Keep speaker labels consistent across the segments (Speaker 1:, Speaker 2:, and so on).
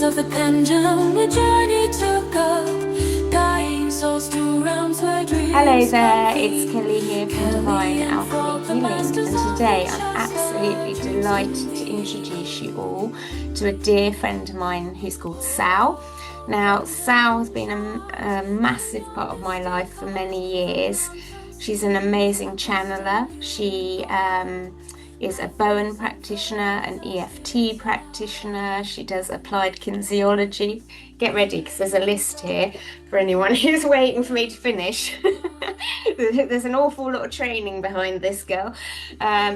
Speaker 1: of the pendulum, a journey to go, guiding souls to realms where dreams.
Speaker 2: Hello there, it's Kelly here from Divine Alchemy Healing, and today I'm absolutely delighted to introduce you all to a dear friend of mine who's called Sal. Now, Sal has been a massive part of my life for many years. She's an amazing channeler. She is a Bowen practitioner, an EFT practitioner. She does applied kinesiology. Get ready, because there's a list here for anyone who's waiting for me to finish. There's an awful lot of training behind this girl.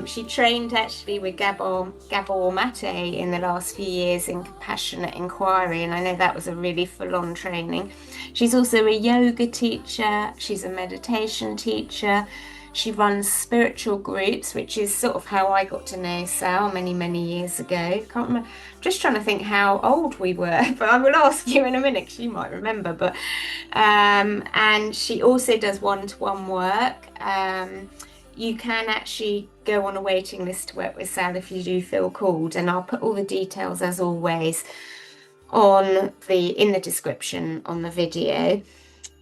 Speaker 2: She trained actually with Gabor Maté in the last few years in compassionate inquiry, and I know that was a really full-on training. She's also a yoga teacher. She's a meditation teacher. She runs spiritual groups, which is sort of how I got to know Sal many years ago. Can't remember. I'm just trying to think how old we were, but I will ask you in a minute because you might remember. But and she also does one-to-one work. You can actually go on a waiting list to work with Sal if you do feel called, and I'll put all the details as always in the description on the video.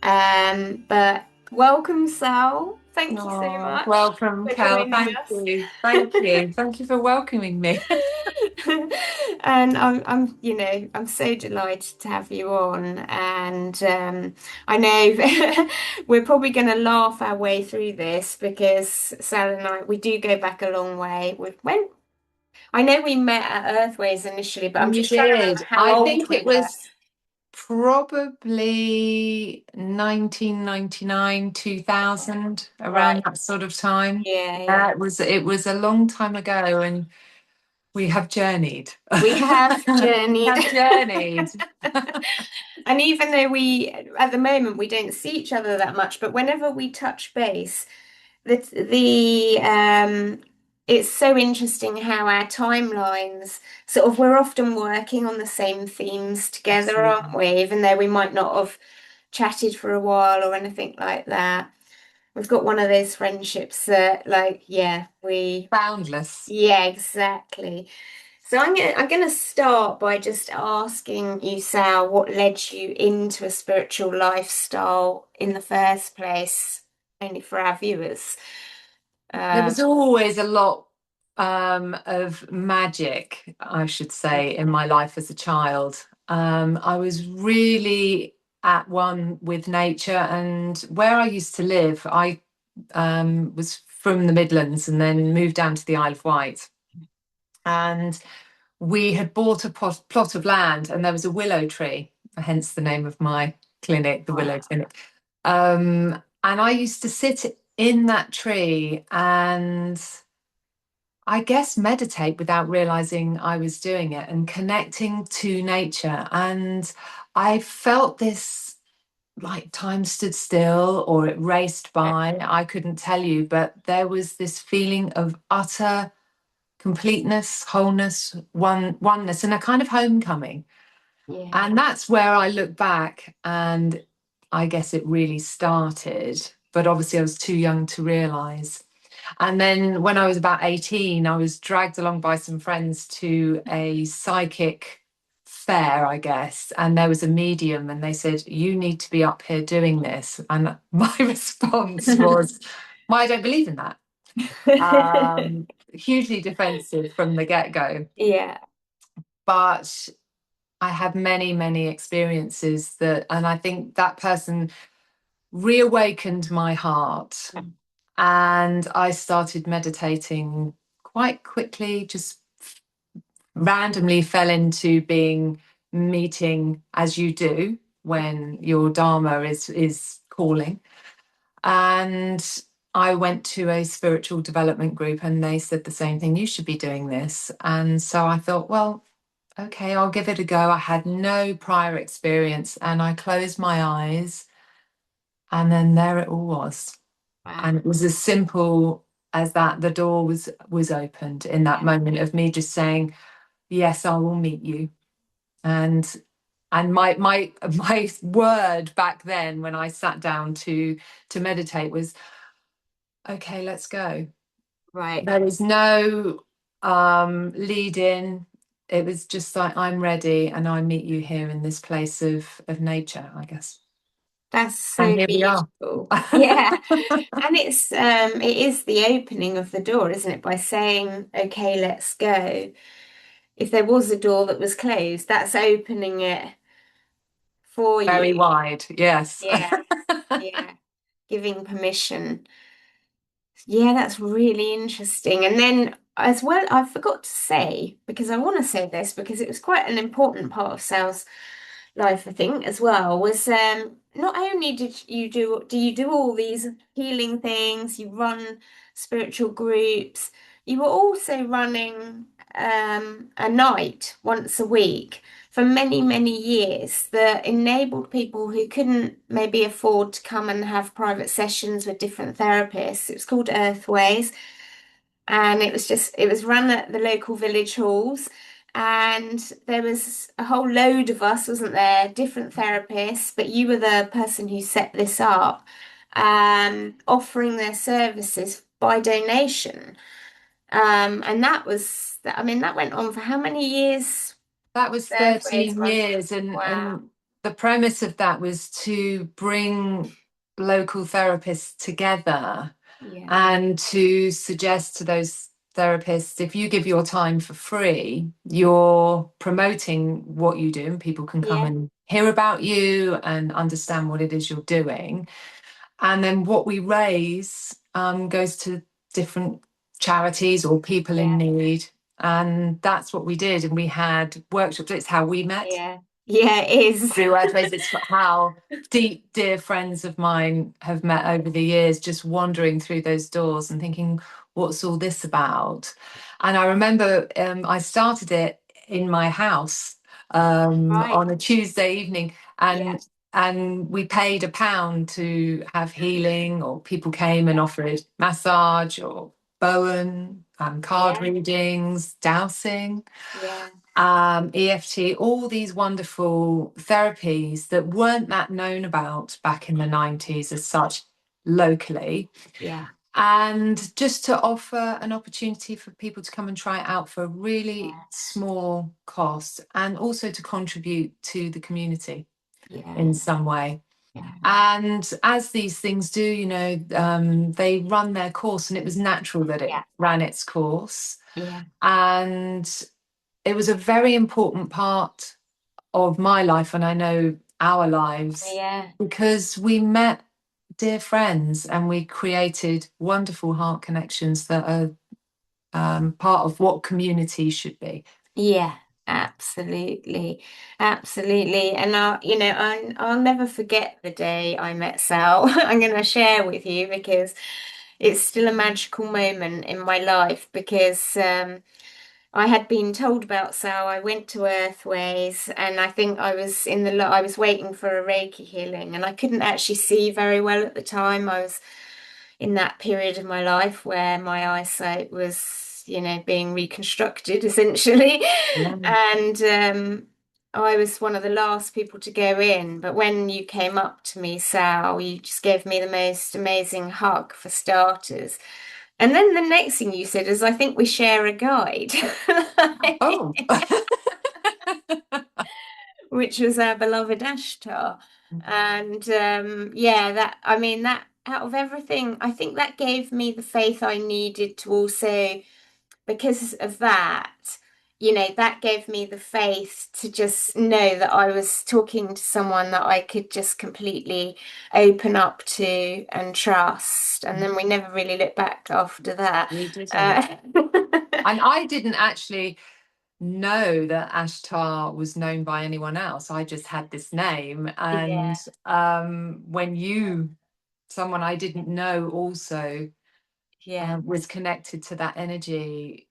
Speaker 2: But welcome, Sal. Thank you so much.
Speaker 3: Welcome, Cal. Thank you. Thank you for welcoming me.
Speaker 2: And I'm so delighted to have you on. And I know we're probably going to laugh our way through this because Sal and we do go back a long way. I know we met at Earthways initially, but I'm just trying to remember how old
Speaker 3: think
Speaker 2: we
Speaker 3: it was probably 1999, 2000, around that sort of time.
Speaker 2: Yeah.
Speaker 3: It was a long time ago, and we have journeyed.
Speaker 2: We have journeyed. And even though at the moment, we don't see each other that much, but whenever we touch base, it's so interesting how our timelines we're often working on the same themes together, aren't we? Even though we might not have chatted for a while or anything like that. We've got one of those friendships that,
Speaker 3: boundless.
Speaker 2: Yeah, exactly. So I'm gonna start by just asking you, Sal, what led you into a spiritual lifestyle in the first place, only for our viewers.
Speaker 3: There was always a lot of magic, I should say, in my life as a child. I was really at one with nature, and where I used to live, I was from the Midlands and then moved down to the Isle of Wight. And we had bought a plot of land, and there was a willow tree, hence the name of my clinic, the Willow Clinic. And I used to sit in that tree and I guess meditate without realizing I was doing it and connecting to nature. And I felt this, like time stood still or it raced by. I couldn't tell you, but there was this feeling of utter completeness, wholeness, oneness, and a kind of homecoming.
Speaker 2: Yeah.
Speaker 3: And that's where I look back, and I guess it really started, but obviously I was too young to realize. And then when I was about 18, I was dragged along by some friends to a psychic fair, I guess, and there was a medium, and they said, "You need to be up here doing this." And my response was, "Well, I don't believe in that." Hugely defensive from the get-go.
Speaker 2: Yeah.
Speaker 3: But I had many experiences and I think that person reawakened my heart. And I started meditating quite quickly, just randomly fell into meeting as you do when your dharma is calling. And I went to a spiritual development group and they said the same thing, "You should be doing this." And so I thought, well, okay, I'll give it a go. I had no prior experience and I closed my eyes and then there it all was. Wow. And it was as simple as that. The door was opened in that moment of me just saying, "Yes, I will meet you." And my word back then when I sat down to meditate was, "Okay, let's go."
Speaker 2: Right.
Speaker 3: There was no lead in. it was just like, I'm ready, and I meet you here in this place of nature, I guess.
Speaker 2: That's
Speaker 3: And
Speaker 2: so
Speaker 3: here we are.
Speaker 2: beautiful. Yeah. And it is the opening of the door, isn't it? By saying, okay, let's go. If there was a door that was closed, that's opening it for
Speaker 3: Very
Speaker 2: you.
Speaker 3: wide, yes.
Speaker 2: Yeah, yeah. Giving permission. Yeah, that's really interesting. And then as well, I forgot to say, because I want to say this because it was quite an important part of Sal's life, I think, as well, was not only do you do all these healing things, you run spiritual groups, you were also running a night once a week for many, many years that enabled people who couldn't maybe afford to come and have private sessions with different therapists. It was called Earthways, and it was run at the local village halls, and there was a whole load of us, wasn't there? Different therapists, but you were the person who set this up, offering their services by donation. And I mean, that went on for how many years?
Speaker 3: That was
Speaker 2: Earthways
Speaker 3: 13
Speaker 2: run.
Speaker 3: years,
Speaker 2: Wow.
Speaker 3: and the premise of that was to bring local therapists together
Speaker 2: Yeah.
Speaker 3: and to suggest to those therapists, if you give your time for free, you're promoting what you do, and people can come
Speaker 2: Yeah.
Speaker 3: and hear about you and understand what it is you're doing. And then what we raise goes to different charities or people in
Speaker 2: Yeah.
Speaker 3: need. And that's what we did. And we had workshops. It's how we met
Speaker 2: Yeah. Yeah, it is.
Speaker 3: through Earthways. It's how deep, dear friends of mine have met over the years, just wandering through those doors and thinking, what's all this about? And I remember I started it in my house
Speaker 2: Right.
Speaker 3: on a Tuesday evening,
Speaker 2: Yeah.
Speaker 3: and we paid £1 to have healing, or people came and
Speaker 2: Yeah.
Speaker 3: offered massage or Bowen, card
Speaker 2: Yeah.
Speaker 3: readings, dowsing,
Speaker 2: Yeah.
Speaker 3: EFT, all these wonderful therapies that weren't that known about back in the 90s as such locally.
Speaker 2: Yeah.
Speaker 3: And just to offer an opportunity for people to come and try it out for a really
Speaker 2: Yeah.
Speaker 3: small cost, and also to contribute to the community
Speaker 2: Yeah.
Speaker 3: in some way.
Speaker 2: Yeah.
Speaker 3: And as these things do, they run their course, and it was natural that it
Speaker 2: Yeah.
Speaker 3: ran its course.
Speaker 2: Yeah.
Speaker 3: And it was a very important part of my life, and I know our lives,
Speaker 2: Yeah.
Speaker 3: because we met dear friends and we created wonderful heart connections that are part of what community should be.
Speaker 2: Yeah. Absolutely. Absolutely. And I'll never forget the day I met Sal. I'm going to share with you because it's still a magical moment in my life because I had been told about Sal. I went to Earthways, and I think I was waiting for a Reiki healing, and I couldn't actually see very well at the time. I was in that period of my life where my eyesight was, being reconstructed essentially.
Speaker 3: Yeah.
Speaker 2: And I was one of the last people to go in. But when you came up to me, Sal, you just gave me the most amazing hug for starters. And then the next thing you said is, I think we share a guide,
Speaker 3: Oh.
Speaker 2: which was our beloved Ashtar. And yeah, that out of everything, I think that gave me the faith I needed to also, because of that, that gave me the faith to just know that I was talking to someone that I could just completely open up to and trust. And then we never really looked back after that.
Speaker 3: We didn't.
Speaker 2: Uh,
Speaker 3: And I didn't actually know that Ashtar was known by anyone else. I just had this name. And
Speaker 2: yeah,
Speaker 3: when someone I didn't know also
Speaker 2: yeah,
Speaker 3: was connected to that energy,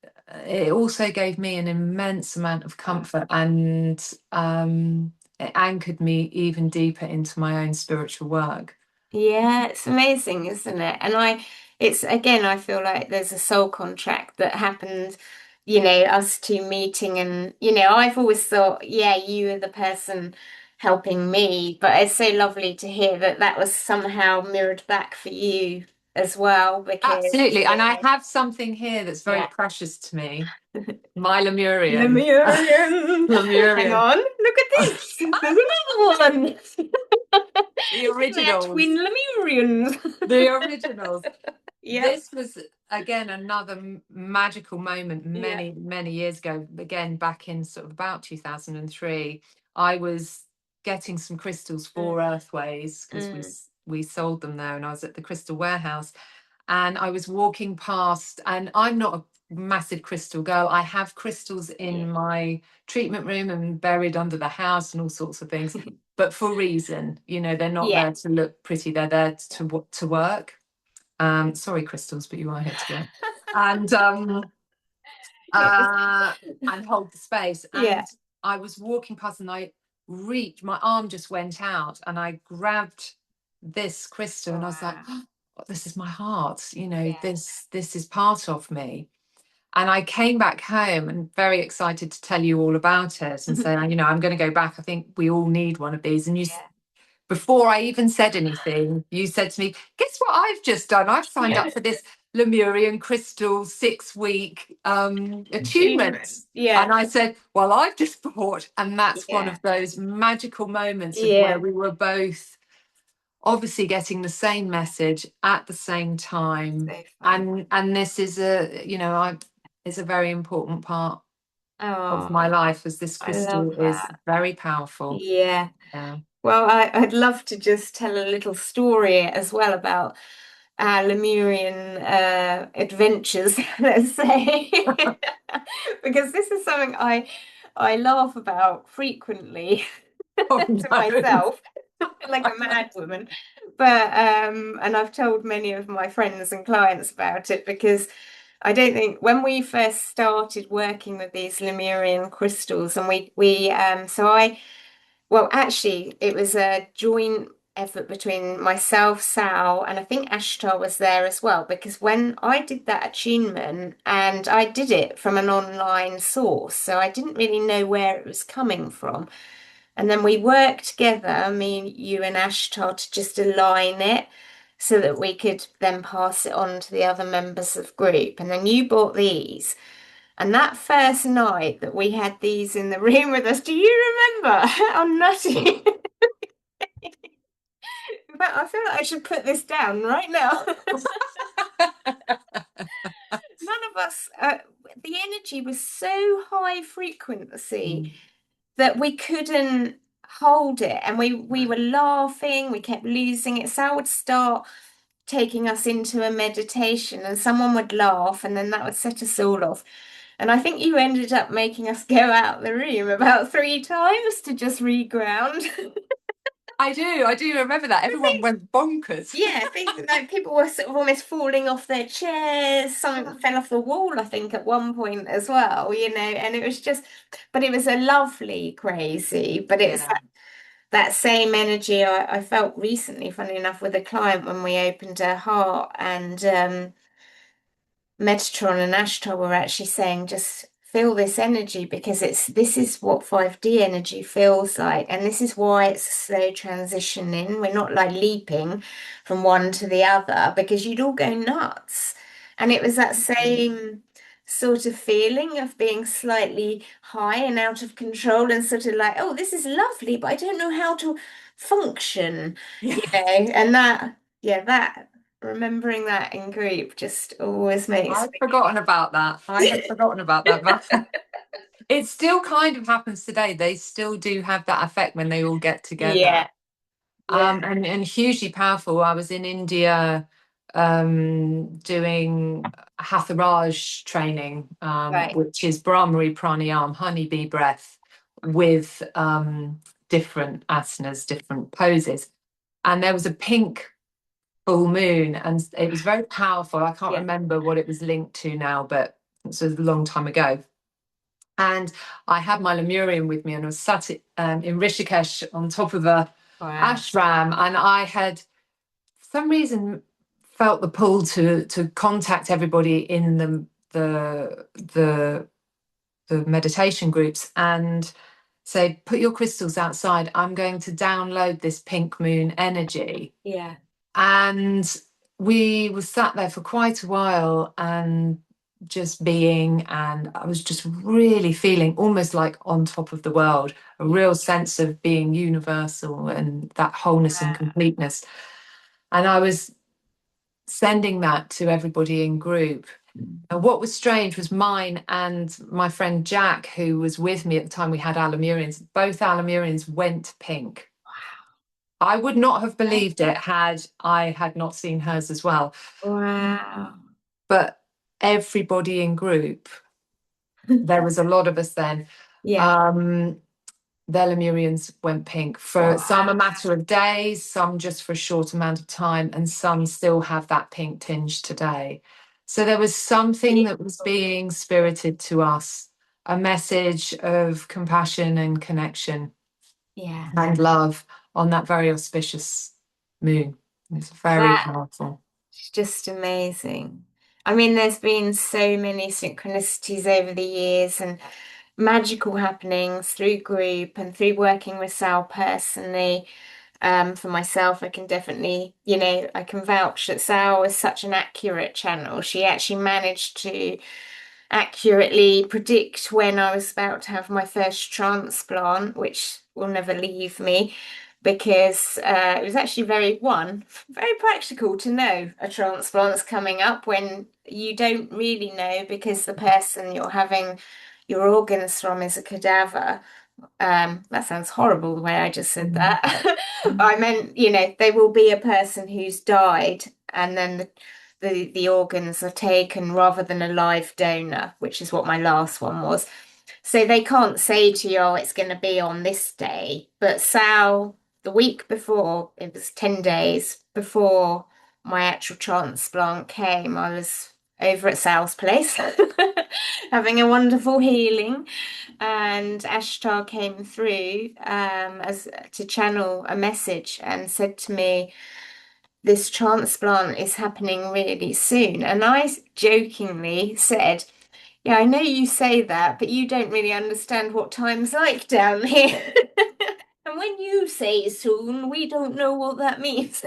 Speaker 3: it also gave me an immense amount of comfort, and it anchored me even deeper into my own spiritual work.
Speaker 2: yeah, it's amazing, isn't it? And it's again, I feel like there's a soul contract that happened, us two meeting, and I've always thought, yeah, you are the person helping me, but it's so lovely to hear that that was somehow mirrored back for you as well, because
Speaker 3: Absolutely. And I have something here that's very
Speaker 2: yeah,
Speaker 3: precious to me. My Lemurian.
Speaker 2: Lemurian. Hang
Speaker 3: Lemurian.
Speaker 2: on, look at this. There's another one.
Speaker 3: The originals.
Speaker 2: Twin Lemurians.
Speaker 3: The originals.
Speaker 2: Yeah.
Speaker 3: This was, again, another magical moment many years ago. Again, back in sort of about 2003, I was getting some crystals for Earthways because we sold them there, and I was at the crystal warehouse, and I was walking past, and I'm not a massive crystal girl. I have crystals in my treatment room and buried under the house and all sorts of things, but for a reason, you know, they're not there to look pretty, they're there to work. Sorry, crystals, but you are here to work. And and hold the space. And I was walking past, and I reached, my arm just went out, and I grabbed this crystal, and I was like, oh, this is my heart, you know, this is part of me. And I came back home and very excited to tell you all about it and say, you know, I'm going to go back. I think we all need one of these. And you, before I even said anything, you said to me, guess what I've just done? I've signed up for this Lemurian crystal 6-week attunement. And I said, well, I've just bought. And that's one of those magical moments of where we were both obviously getting the same message at the same time. And this is a, you know, is a very important part of my life, as this crystal is very powerful.
Speaker 2: Yeah. Well, I'd love to just tell a little story as well about our Lemurian adventures, let's say, because this is something I laugh about frequently to myself, like a mad woman. But and I've told many of my friends and clients about it, because I don't think when we first started working with these Lemurian crystals, and well, actually, it was a joint effort between myself, Sal, and I think Ashtar was there as well, because when I did that attunement, and I did it from an online source, so I didn't really know where it was coming from. And then we worked together, me, you, and Ashtar, to just align it so that we could then pass it on to the other members of the group. And then you bought these. And that first night that we had these in the room with us, do you remember how nutty? In fact, I feel like I should put this down right now. None of us, the energy was so high frequency that we couldn't hold it. And we were laughing, we kept losing it. Sal would start taking us into a meditation, and someone would laugh, and then that would set us all off. And I think you ended up making us go out the room about 3 times to just reground.
Speaker 3: I do remember that. Everyone went bonkers. Yeah,
Speaker 2: like people were sort of almost falling off their chairs. Something fell off the wall, I think, at one point as well, you know, and it was just, but it was a lovely crazy, but it's that same energy I felt recently, funny enough, with a client when we opened her heart, and Metatron and Ashtar were actually saying, just feel this energy, because this is what 5D energy feels like, and this is why it's a slow transitioning. We're not like leaping from one to the other, because you'd all go nuts. And it was that same sort of feeling of being slightly high and out of control, and sort of like, oh, this is lovely, but I don't know how to function, you know. And that remembering that in group just always makes
Speaker 3: I've forgotten about that. I had forgotten about that, but it still kind of happens today. They still do have that effect when they all get together. And hugely powerful. I was in India doing Hatharaj training, which is Brahmari Pranayam, honeybee breath, with different asanas, different poses. And there was a pink full moon, and it was very powerful. I can't remember what it was linked to now, but it was a long time ago. And I had my Lemurian with me, and I was sat in Rishikesh on top of a ashram, and I had, for some reason, felt the pull to contact everybody in the meditation groups and say, put your crystals outside. I'm going to download this pink moon energy. And we were sat there for quite a while, and just being, and I was just really feeling almost like on top of the world, a real sense of being universal and that wholeness and completeness. And I was sending that to everybody in group. And what was strange was mine and my friend Jack, who was with me at the time, we had our Lemurians, both our Lemurians went pink. I would not have believed it had I had not seen hers as well.
Speaker 2: Wow.
Speaker 3: But everybody in group, there was a lot of us then.
Speaker 2: Yeah.
Speaker 3: Their Lemurians went pink for some a matter of days, some just for a short amount of time, and some still have that pink tinge today. So there was something that was being spirited to us, a message of compassion and connection and love on that very auspicious moon. It's very powerful.
Speaker 2: It's just amazing. I mean, there's been so many synchronicities over the years and magical happenings through group and through working with Sal personally. For myself, I can definitely, I can vouch that Sal was such an accurate channel. She actually managed to accurately predict when I was about to have my first transplant, which will never leave me because it was actually very practical to know a transplant's coming up when you don't really know because the person you're having your organs from is a cadaver. That sounds horrible the way I just said that. I meant, they will be a person who's died and then the organs are taken rather than a live donor, which is what my last one was. So they can't say to you, oh, it's going to be on this day. But Sal, the week before, it was 10 days before my actual transplant came, I was over at Sal's place having a wonderful healing. And Ashtar came through as to channel a message and said to me, this transplant is happening really soon. And I jokingly said, yeah, I know you say that, but you don't really understand what time's like down here. And when you say soon, we don't know what that means.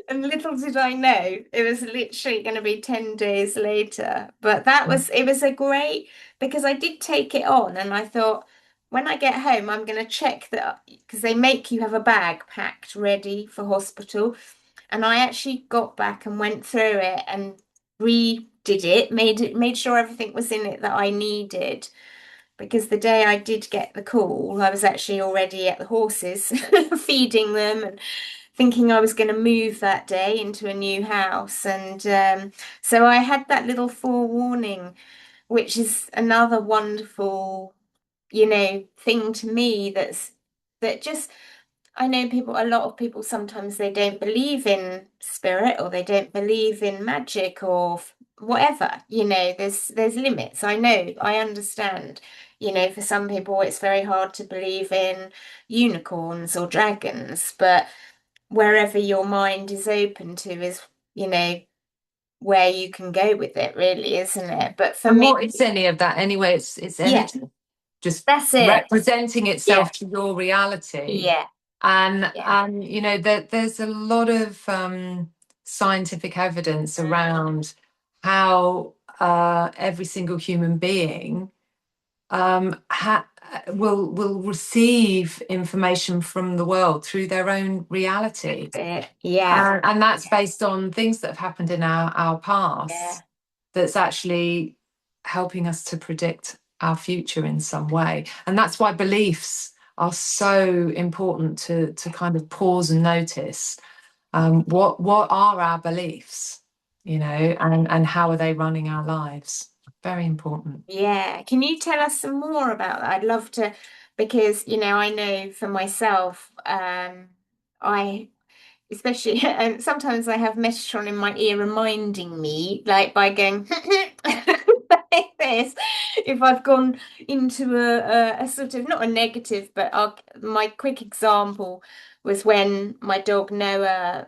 Speaker 2: And little did I know, it was literally going to be 10 days later. But it was a great, because I did take it on and I thought, when I get home, I'm going to check that, because they make you have a bag packed ready for hospital. And I actually got back and went through it and redid it, made sure everything was in it that I needed. Because the day I did get the call, I was actually already at the horses, feeding them and thinking I was going to move that day into a new house. And so I had that little forewarning, which is another wonderful, thing to me that just I know a lot of people sometimes they don't believe in spirit or they don't believe in magic or whatever, there's limits. I understand, for some people it's very hard to believe in unicorns or dragons, but wherever your mind is open to is, where you can go with it, really, isn't it? But for
Speaker 3: And
Speaker 2: me,
Speaker 3: what is any of that anyway? It's
Speaker 2: yeah,
Speaker 3: energy, just
Speaker 2: that's it.
Speaker 3: representing itself
Speaker 2: Yeah,
Speaker 3: to your reality.
Speaker 2: yeah,
Speaker 3: And
Speaker 2: yeah.
Speaker 3: there's a lot of scientific evidence around how every single human being will receive information from the world through their own reality.
Speaker 2: Yeah,
Speaker 3: And that's based on things that have happened in our past,
Speaker 2: yeah.
Speaker 3: that's actually helping us to predict our future in some way. And that's why beliefs are so important to kind of pause and notice. What are our beliefs, and how are they running our lives? Very important.
Speaker 2: Yeah. Can you tell us some more about that? I'd love to, because, I know for myself, I especially, and sometimes I have Metatron in my ear reminding me, like by going like this, if I've gone into a sort of, not a negative, but my quick example was when my dog Noah,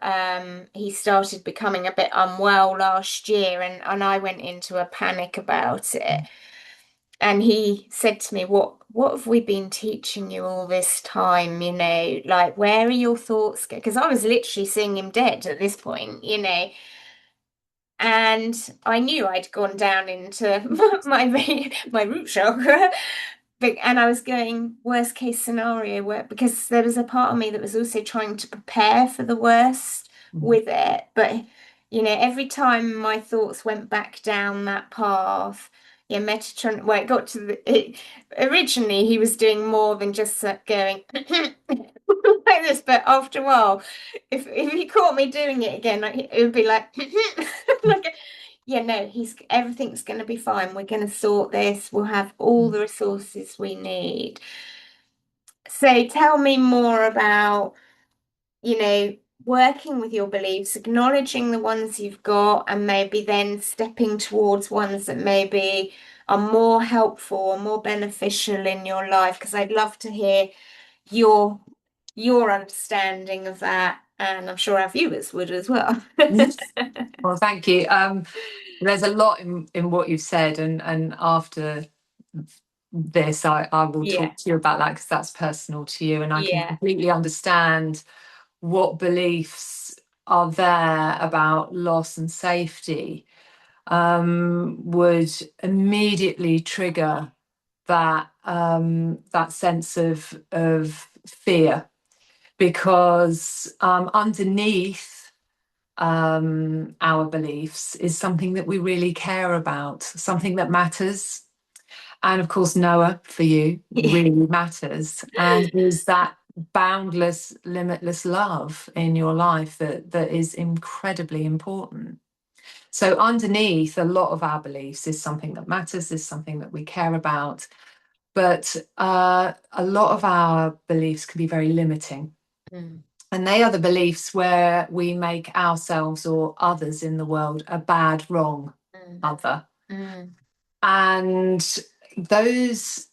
Speaker 2: he started becoming a bit unwell last year, and I went into a panic about it. And he said to me, what have we been teaching you all this time? Like, where are your thoughts? Because I was literally seeing him dead at this point. And I knew I'd gone down into my root chakra. And I was going worst case scenario, because there was a part of me that was also trying to prepare for the worst with it. But every time my thoughts went back down that path, Metatron, well, it got to originally he was doing more than just going like this, but after a while, if he caught me doing it again, it would be like, like, yeah, no, everything's going to be fine. We're going to sort this. We'll have all the resources we need. So tell me more about, working with your beliefs, acknowledging the ones you've got, and maybe then stepping towards ones that maybe are more helpful or more beneficial in your life. Because I'd love to hear your understanding of that, and I'm sure our viewers would as well.
Speaker 3: Well, thank you. There's a lot in what you've said, and after this, I will talk to you about that, because that's personal to you, and I can completely understand what beliefs are there about loss and safety would immediately trigger that sense of fear, because underneath our beliefs is something that we really care about, something that matters. And of course, Noah, for you, really matters, and is that boundless, limitless love in your life that is incredibly important. So underneath a lot of our beliefs is something that matters, is something that we care about. But a lot of our beliefs can be very limiting. And they are the beliefs where we make ourselves or others in the world a bad, wrong other. And those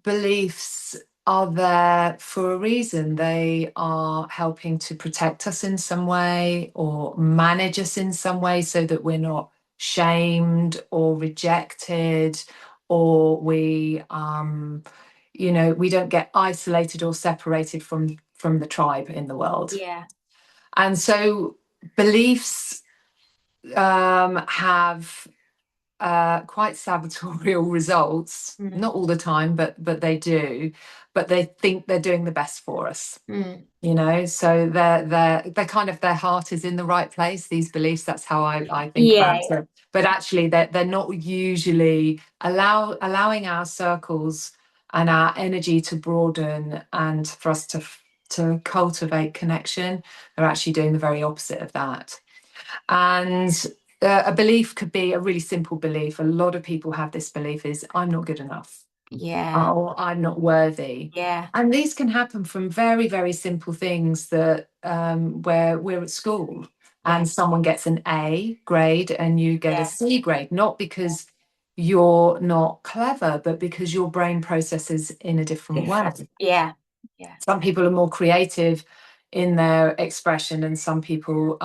Speaker 3: beliefs are there for a reason. They are helping to protect us in some way, or manage us in some way, so that we're not shamed or rejected, or we we don't get isolated or separated from the tribe in the world. And so beliefs have quite sabotorial results, not all the time, but they do. But they think they're doing the best for us, so they're kind of, their heart is in the right place, these beliefs. That's how I think about it. But actually they're not usually allowing our circles and our energy to broaden, and for us to cultivate connection. They're actually doing the very opposite of that. And a belief could be a really simple belief. A lot of people have this belief is, I'm not good enough. Or I'm not worthy. And these can happen from very, very simple things that where we're at school and someone gets an A grade and you get a C grade, not because you're not clever, but because your brain processes in a different way. Some people are more creative in their expression, and some people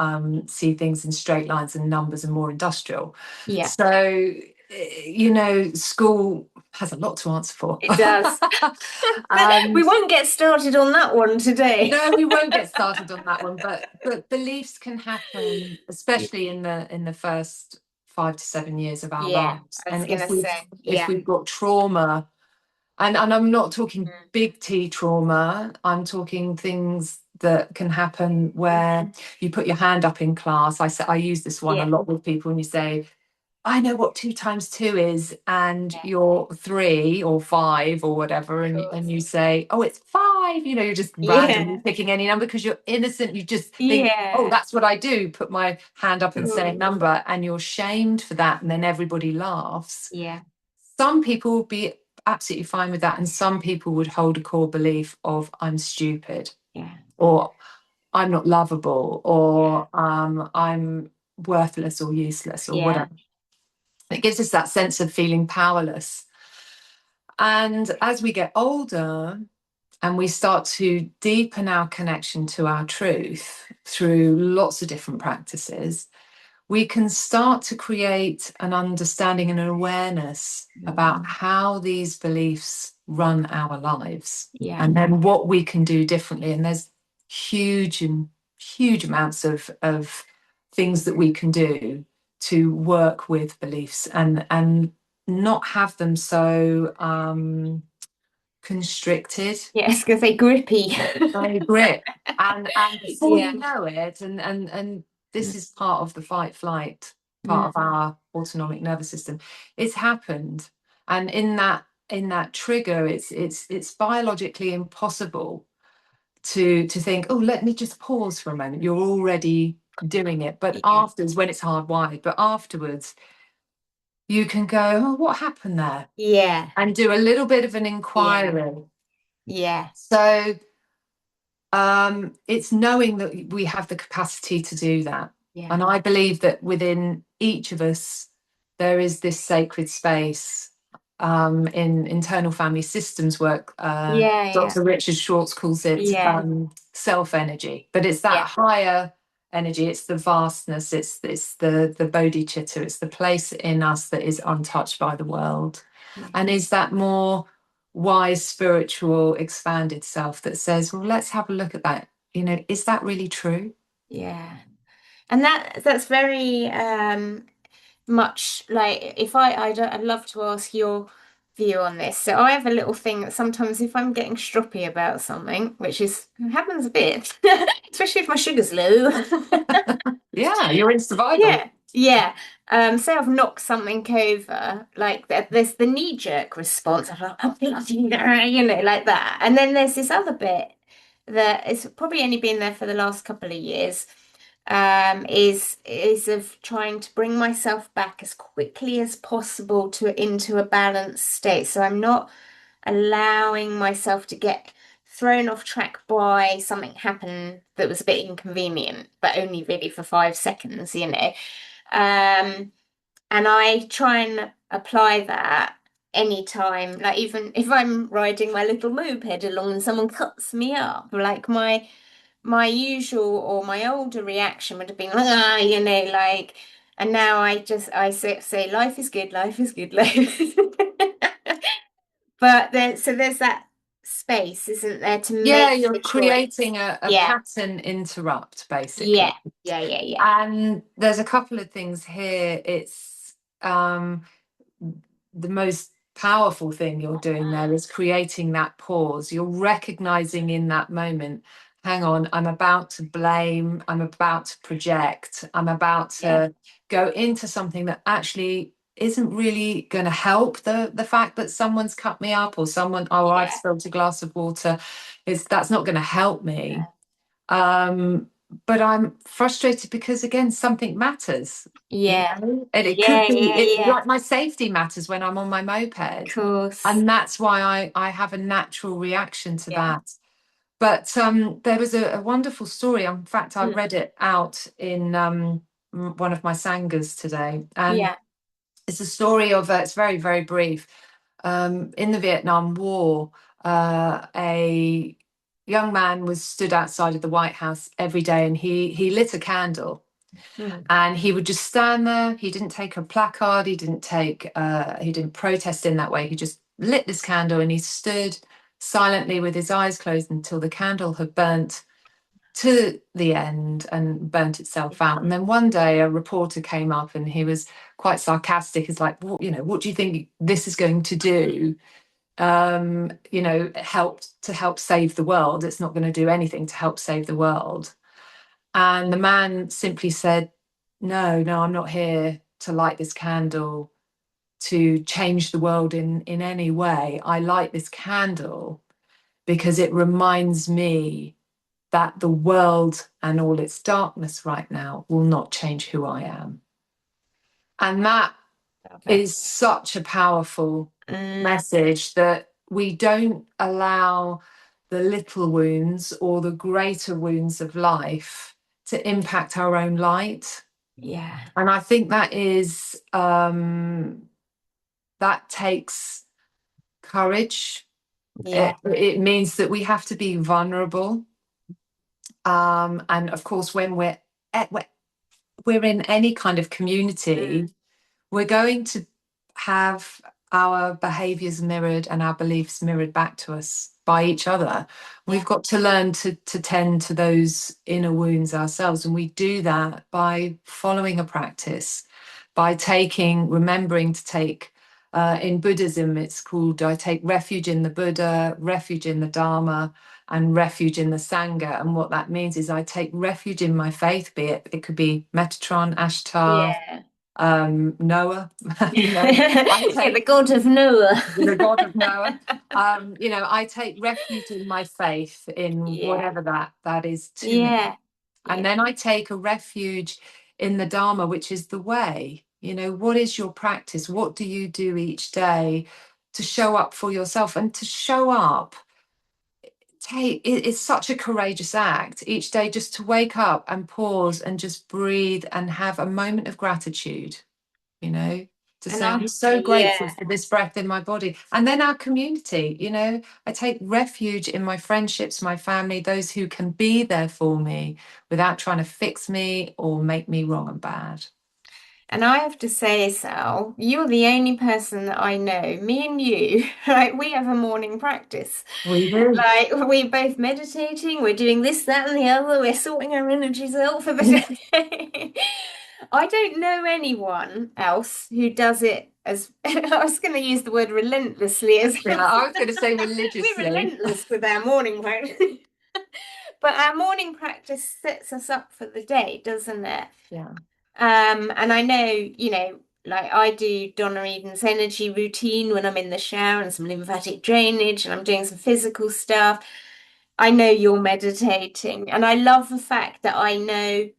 Speaker 3: see things in straight lines and numbers and more industrial. So school has a lot to answer for.
Speaker 2: It does. We won't get started on that one today.
Speaker 3: No, we won't get started on that one, but beliefs can happen, especially in the first 5 to 7 years of our lives. And if we've got trauma, and I'm not talking big T trauma, I'm talking things that can happen where you put your hand up in class. I use this one a lot with people, and you say, I know what 2 times 2 is, and you're 3 or 5 or whatever, and you say, oh, it's 5. You're just randomly picking any number because you're innocent. You just think, oh, that's what I do, put my hand up and say a number, and you're shamed for that, and then everybody laughs. Some people would be absolutely fine with that, and some people would hold a core belief of, I'm stupid, or I'm not lovable, or I'm worthless or useless, or whatever. It gives us that sense of feeling powerless. And as we get older and we start to deepen our connection to our truth through lots of different practices, we can start to create an understanding and an awareness about how these beliefs run our lives, and then what we can do differently. And there's huge amounts of things that we can do work with beliefs and not have them so constricted.
Speaker 2: Yes, because they grippy.
Speaker 3: They grip. And before
Speaker 2: Yeah.
Speaker 3: you know it, and this is part of the fight flight part
Speaker 2: Mm.
Speaker 3: of our autonomic nervous system, it's happened. And in that trigger, it's biologically impossible to think, oh, let me just pause for a moment. You're already doing it. But
Speaker 2: Yeah.
Speaker 3: afterwards, when it's hardwired, but afterwards you can go, oh, what happened there?
Speaker 2: Yeah.
Speaker 3: And do a little bit of an
Speaker 2: Yeah.
Speaker 3: inquiry.
Speaker 2: Yeah.
Speaker 3: So it's knowing that we have the capacity to do that.
Speaker 2: Yeah.
Speaker 3: And I believe that within each of us, there is this sacred space. In internal family systems work,
Speaker 2: Yeah.
Speaker 3: Dr. Richard Schwartz calls it
Speaker 2: Yeah.
Speaker 3: self energy, but it's that
Speaker 2: Yeah.
Speaker 3: higher energy. It's the vastness. It's the bodhicitta. It's the place in us that is untouched by the world, and is that more wise, spiritual, expanded self that says, well, let's have a look at that. Is that really true?
Speaker 2: Yeah. And that's very much like, if I'd love to ask your view on this. So I have a little thing that sometimes if I'm getting stroppy about something, which happens a bit, especially if my sugar's low.
Speaker 3: Yeah, you're in survival.
Speaker 2: Yeah, yeah. Say I've knocked something over, like there's the knee-jerk response of like, oh, bloody hell, like that. And then there's this other bit that it's probably only been there for the last couple of years, is of trying to bring myself back as quickly as possible into a balanced state. So I'm not allowing myself to get thrown off track by something happen that was a bit inconvenient, but only really for 5 seconds. And I try and apply that anytime, like even if I'm riding my little moped along and someone cuts me up, like my usual or my older reaction would have been like, and now I say life is good, life is good, life is But there's that space, isn't there, to
Speaker 3: Yeah,
Speaker 2: make
Speaker 3: you're
Speaker 2: the choice.
Speaker 3: creating a
Speaker 2: Yeah,
Speaker 3: pattern interrupt, basically.
Speaker 2: yeah, yeah, yeah, yeah.
Speaker 3: And there's a couple of things here. It's the most powerful thing you're doing there is creating that pause. You're recognizing in that moment, hang on, I'm about to blame, I'm about to project, I'm about to go into something that actually isn't really going to help the fact that someone's cut me up, or I've spilled a glass of water. That's not going to help me. But I'm frustrated because, again, something matters.
Speaker 2: Yeah.
Speaker 3: And it could
Speaker 2: Yeah,
Speaker 3: be
Speaker 2: yeah, yeah.
Speaker 3: like my safety matters when I'm on my moped.
Speaker 2: Of course.
Speaker 3: And that's why I have a natural reaction to
Speaker 2: Yeah.
Speaker 3: that. But there was a wonderful story. In fact, I read it out in one of my sanghas today. And
Speaker 2: Yeah.
Speaker 3: it's a story of, it's very, very brief. In the Vietnam War, a young man was stood outside of the White House every day, and he lit a candle. And he would just stand there. He didn't take a placard. He didn't protest in that way. He just lit this candle and he stood silently with his eyes closed until the candle had burnt to the end and burnt itself out. And then one day a reporter came up and he was quite sarcastic. He's like, well, what do you think this is going to do? Help save the world. It's not going to do anything to help save the world. And the man simply said, no, I'm not here to light this candle to change the world in any way. I light this candle because it reminds me that the world and all its darkness right now will not change who I am. And that is such a powerful message, that we don't allow the little wounds or the greater wounds of life to impact our own light.
Speaker 2: Yeah.
Speaker 3: And I think that is that takes courage.
Speaker 2: Yeah.
Speaker 3: It means that we have to be vulnerable. And of course, when we're in any kind of community, we're going to have our behaviors mirrored and our beliefs mirrored back to us by each other. We've got to learn to tend to those inner wounds ourselves. And we do that by following a practice by remembering to take, in Buddhism, it's called, I take refuge in the Buddha, refuge in the Dharma, and refuge in the Sangha. And what that means is I take refuge in my faith, be it could be Metatron, Ashtar,
Speaker 2: Yeah.
Speaker 3: Noah,
Speaker 2: The god of Noah.
Speaker 3: the god of Noah. I take refuge in my faith in whatever that is to me. And then I take a refuge in the Dharma, which is the way. What is your practice? What do you do each day to show up for yourself? And to show up, it's such a courageous act each day, just to wake up and pause and just breathe and have a moment of gratitude, to say, I'm so grateful for this breath in my body. And then our community, I take refuge in my friendships, my family, those who can be there for me without trying to fix me or make me wrong and bad.
Speaker 2: And I have to say, Sal, you're the only person that I know, me and you, like we have a morning practice.
Speaker 3: We do.
Speaker 2: Like we're both meditating, we're doing this, that, and the other, we're sorting our energies out for the day. I don't know anyone else who does it as, I was going to use the word relentlessly as
Speaker 3: I was going to say religiously.
Speaker 2: We're relentless with our morning practice. But our morning practice sets us up for the day, doesn't it?
Speaker 3: Yeah.
Speaker 2: And I know, like I do Donna Eden's energy routine when I'm in the shower and some lymphatic drainage and I'm doing some physical stuff. I know you're meditating. And I love the fact that I know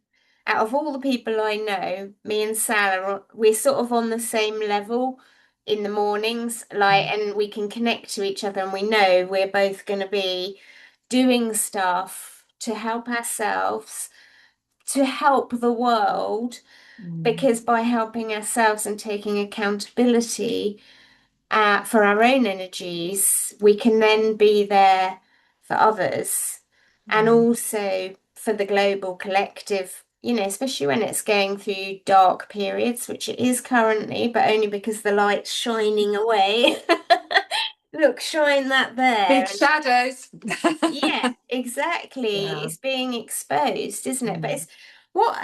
Speaker 2: out of all the people I know, me and Sarah, we're sort of on the same level in the mornings, and we can connect to each other and we know we're both going to be doing stuff to help ourselves, to help the world, because by helping ourselves and taking accountability for our own energies, we can then be there for others and also for the global collective, especially when it's going through dark periods, which it is currently, but only because the light's shining away. Look, shine that there.
Speaker 3: Big shadows.
Speaker 2: Yeah, exactly.
Speaker 3: Yeah.
Speaker 2: It's being exposed, isn't it? But it's what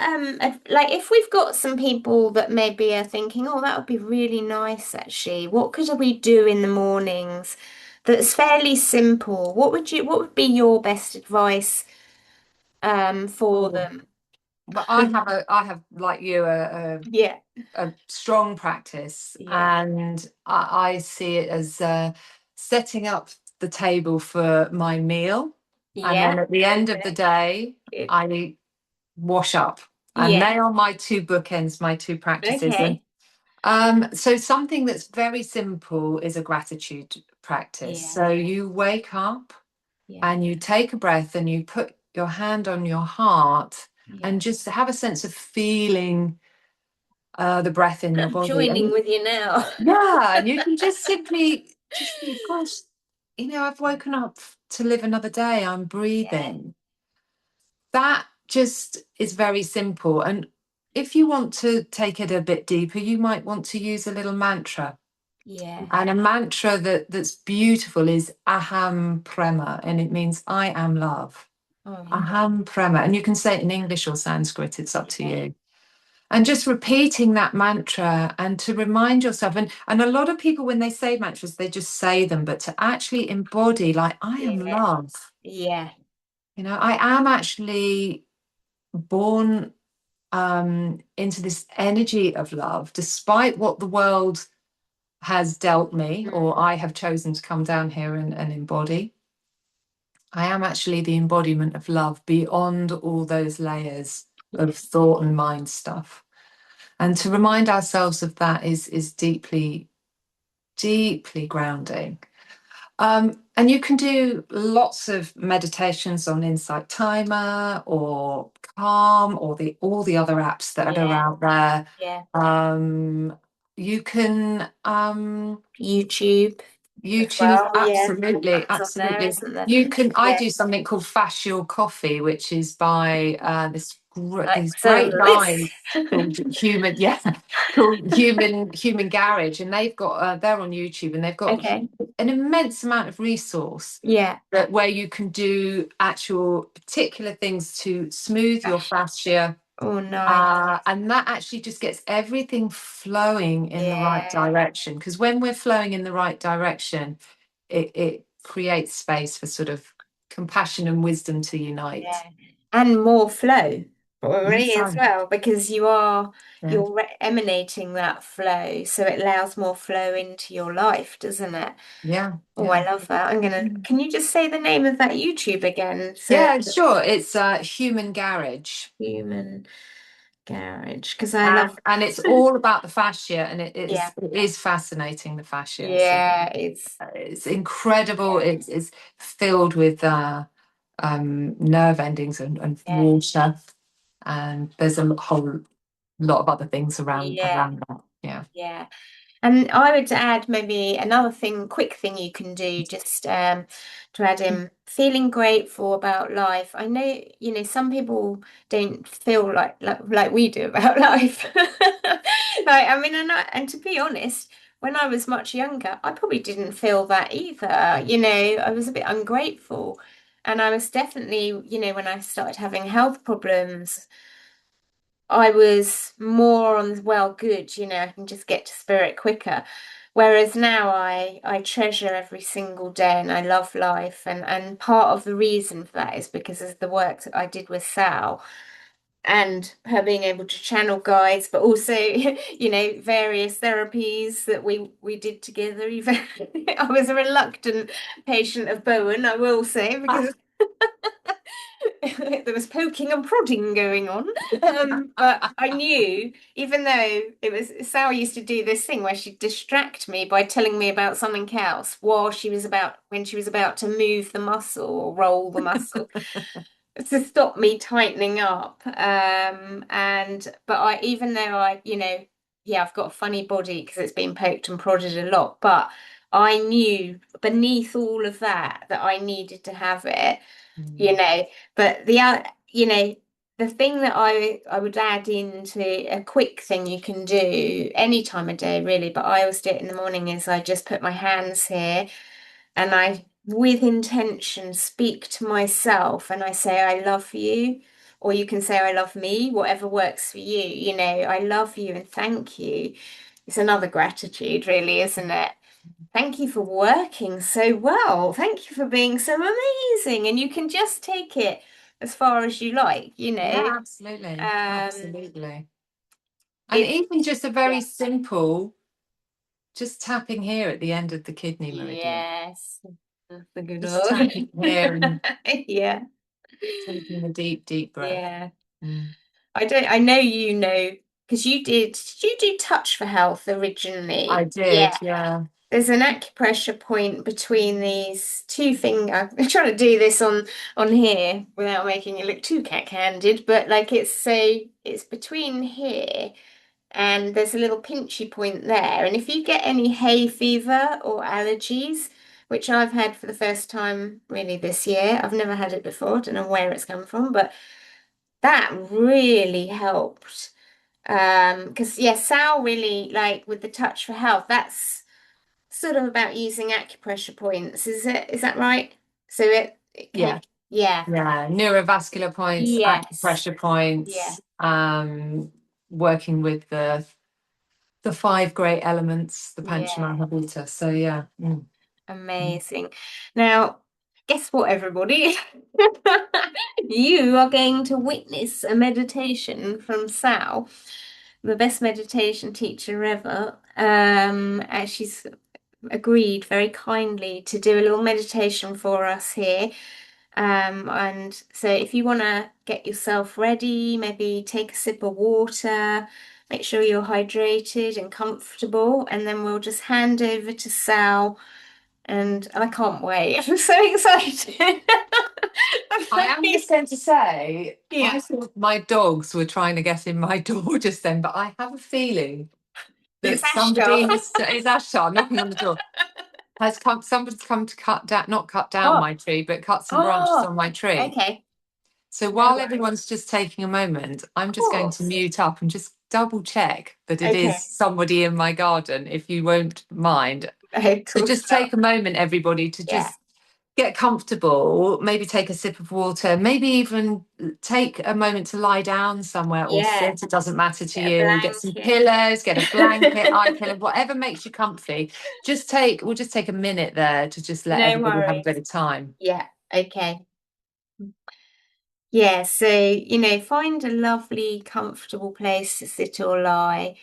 Speaker 2: like if we've got some people that maybe are thinking, oh, that would be really nice actually. What could we do in the mornings that's fairly simple? What would be your best advice for them?
Speaker 3: But I have like you
Speaker 2: Yeah.
Speaker 3: a strong practice,
Speaker 2: Yeah.
Speaker 3: and I see it as setting up the table for my meal, and then at the end of the day, I wash up, and they are my two bookends, my two practices.
Speaker 2: Okay.
Speaker 3: And so something that's very simple is a gratitude practice.
Speaker 2: Yeah.
Speaker 3: So you wake up and you take a breath and you put your hand on your heart and just have a sense of feeling the breath in your body.
Speaker 2: Joining with you now.
Speaker 3: Yeah, and you can just simply just think, gosh, I've woken up to live another day. I'm breathing. That just is very simple. And if you want to take it a bit deeper, you might want to use a little mantra.
Speaker 2: Yeah.
Speaker 3: And a mantra that's beautiful is Aham Prema, and it means I am love. Aham Prema. And you can say it in English or Sanskrit, it's up to you. And just repeating that mantra and to remind yourself, and a lot of people, when they say mantras, they just say them, but to actually embody, like, I am love.
Speaker 2: Yeah.
Speaker 3: I am actually born into this energy of love, despite what the world has dealt me, or I have chosen to come down here and embody. I am actually the embodiment of love beyond all those layers of thought and mind stuff. And to remind ourselves of that is deeply, deeply grounding. And you can do lots of meditations on Insight Timer or Calm or all the other apps that are out there.
Speaker 2: Yeah.
Speaker 3: You can
Speaker 2: YouTube.
Speaker 3: YouTube,
Speaker 2: Well,
Speaker 3: absolutely, absolutely.
Speaker 2: There,
Speaker 3: You can. I do something called Fascial Coffee, which is by these great guys called Human, called Human Garage, and they've got they're on YouTube, and they've got an immense amount of resource. Where you can do actual particular things to smooth your fascia,
Speaker 2: Oh, nice.
Speaker 3: And that actually just gets everything flowing in the right
Speaker 2: Yeah.
Speaker 3: direction. Because when we're flowing in the right direction, it creates space for sort of compassion and wisdom to unite.
Speaker 2: Yeah. And more flow already as
Speaker 3: So,
Speaker 2: well, because
Speaker 3: yeah,
Speaker 2: you're emanating that flow, so it allows more flow into your life, doesn't it?
Speaker 3: yeah,
Speaker 2: Oh, I
Speaker 3: yeah.
Speaker 2: love that. Can you just say the name of that YouTube again? So
Speaker 3: Yeah, sure. It's Human Garage.
Speaker 2: Human Garage, because I love,
Speaker 3: And it's all about the fascia, and
Speaker 2: yeah,
Speaker 3: it is fascinating, the fascia. So
Speaker 2: yeah,
Speaker 3: it's incredible.
Speaker 2: yeah,
Speaker 3: It's filled with nerve endings and
Speaker 2: yeah,
Speaker 3: water, and there's a whole lot of other things
Speaker 2: yeah,
Speaker 3: around that. Yeah.
Speaker 2: yeah. And I would add maybe another thing, quick thing you can do, just to add in feeling grateful about life. I know, some people don't feel like we do about life. Like, I mean, and to be honest, when I was much younger, I probably didn't feel that either. I was a bit ungrateful. And I was definitely, when I started having health problems, I was more on, well, good, I can just get to spirit quicker. Whereas now I treasure every single day and I love life. And part of the reason for that is because of the work that I did with Sal and her being able to channel guides, but also, various therapies that we did together. Even I was a reluctant patient of Bowen, I will say, because there was poking and prodding going on. But I knew, even though Sarah used to do this thing where she'd distract me by telling me about something else when she was about to move the muscle or roll the muscle to stop me tightening up. But even though yeah, I've got a funny body because it's been poked and prodded a lot, but I knew beneath all of that I needed to have it, you know. But the thing that I would add into a quick thing you can do any time of day really, but I always do it in the morning, is I just put my hands here and I, with intention, speak to myself and I say, I love you. Or you can say, I love me, whatever works for you. I love you and thank you. It's another gratitude, really, isn't it? Thank you for working so well. Thank you for being so amazing. And you can just take it as far as you like.
Speaker 3: Yeah, absolutely.
Speaker 2: Um,
Speaker 3: Absolutely. And
Speaker 2: it,
Speaker 3: even just a
Speaker 2: yeah,
Speaker 3: very simple, just tapping here at the end of the kidney meridian.
Speaker 2: yes, that's the good
Speaker 3: Just
Speaker 2: one.
Speaker 3: tapping here and
Speaker 2: Yeah,
Speaker 3: taking a deep, deep breath.
Speaker 2: yeah.
Speaker 3: Mm.
Speaker 2: I know because did you do Touch for Health
Speaker 3: I
Speaker 2: originally? Yeah.
Speaker 3: did, yeah.
Speaker 2: There's an acupressure point between these two things. I'm trying to do this on here without making it look too cat-handed, but like it's between here and there's a little pinchy point there. And if you get any hay fever or allergies, which I've had for the first time really this year, I've never had it before, don't know where it's come from, but that really helped. Because yeah, Sal really like with the Touch for Health, that's sort of about using acupressure points, is that right? So it kind
Speaker 3: Yeah.
Speaker 2: of, yeah.
Speaker 3: Yeah. Neurovascular points,
Speaker 2: Yes.
Speaker 3: acupressure
Speaker 2: Yeah.
Speaker 3: points, working with the five great elements, the
Speaker 2: Yeah.
Speaker 3: Panchamahabhuta. So yeah. Mm.
Speaker 2: Amazing. Now, guess what, everybody? You are going to witness a meditation from Sal, the best meditation teacher ever. And she's agreed very kindly to do a little meditation for us here. And so if you want to get yourself ready, maybe take a sip of water, make sure you're hydrated and comfortable, and then we'll just hand over to Sal. And I can't wait. I'm so excited.
Speaker 3: I am just going to say,
Speaker 2: Yeah.
Speaker 3: I thought my dogs were trying to get in my door just then, but I have a feeling
Speaker 2: It's
Speaker 3: that
Speaker 2: Ashtar.
Speaker 3: somebody is Ashtar knocking on the door. Somebody's come to not cut down
Speaker 2: Oh,
Speaker 3: my tree, but cut some branches
Speaker 2: oh,
Speaker 3: on my tree.
Speaker 2: okay.
Speaker 3: So
Speaker 2: No
Speaker 3: while
Speaker 2: worries.
Speaker 3: everyone's just taking a moment, I'm
Speaker 2: Of
Speaker 3: just going to
Speaker 2: course.
Speaker 3: mute up and just double check that it is
Speaker 2: Okay.
Speaker 3: somebody in my garden, if you won't mind.
Speaker 2: Of
Speaker 3: So
Speaker 2: course
Speaker 3: just
Speaker 2: not.
Speaker 3: take a moment, everybody, to
Speaker 2: Yeah.
Speaker 3: just get comfortable, maybe take a sip of water, maybe even take a moment to lie down somewhere or sit. It doesn't matter to you. Get some pillows, get a blanket, eye pillow, whatever makes you comfy. We'll just take a minute there to just let everybody have a bit of time.
Speaker 2: Yeah, okay. Yeah, so, you know, find a lovely, comfortable place to sit or lie.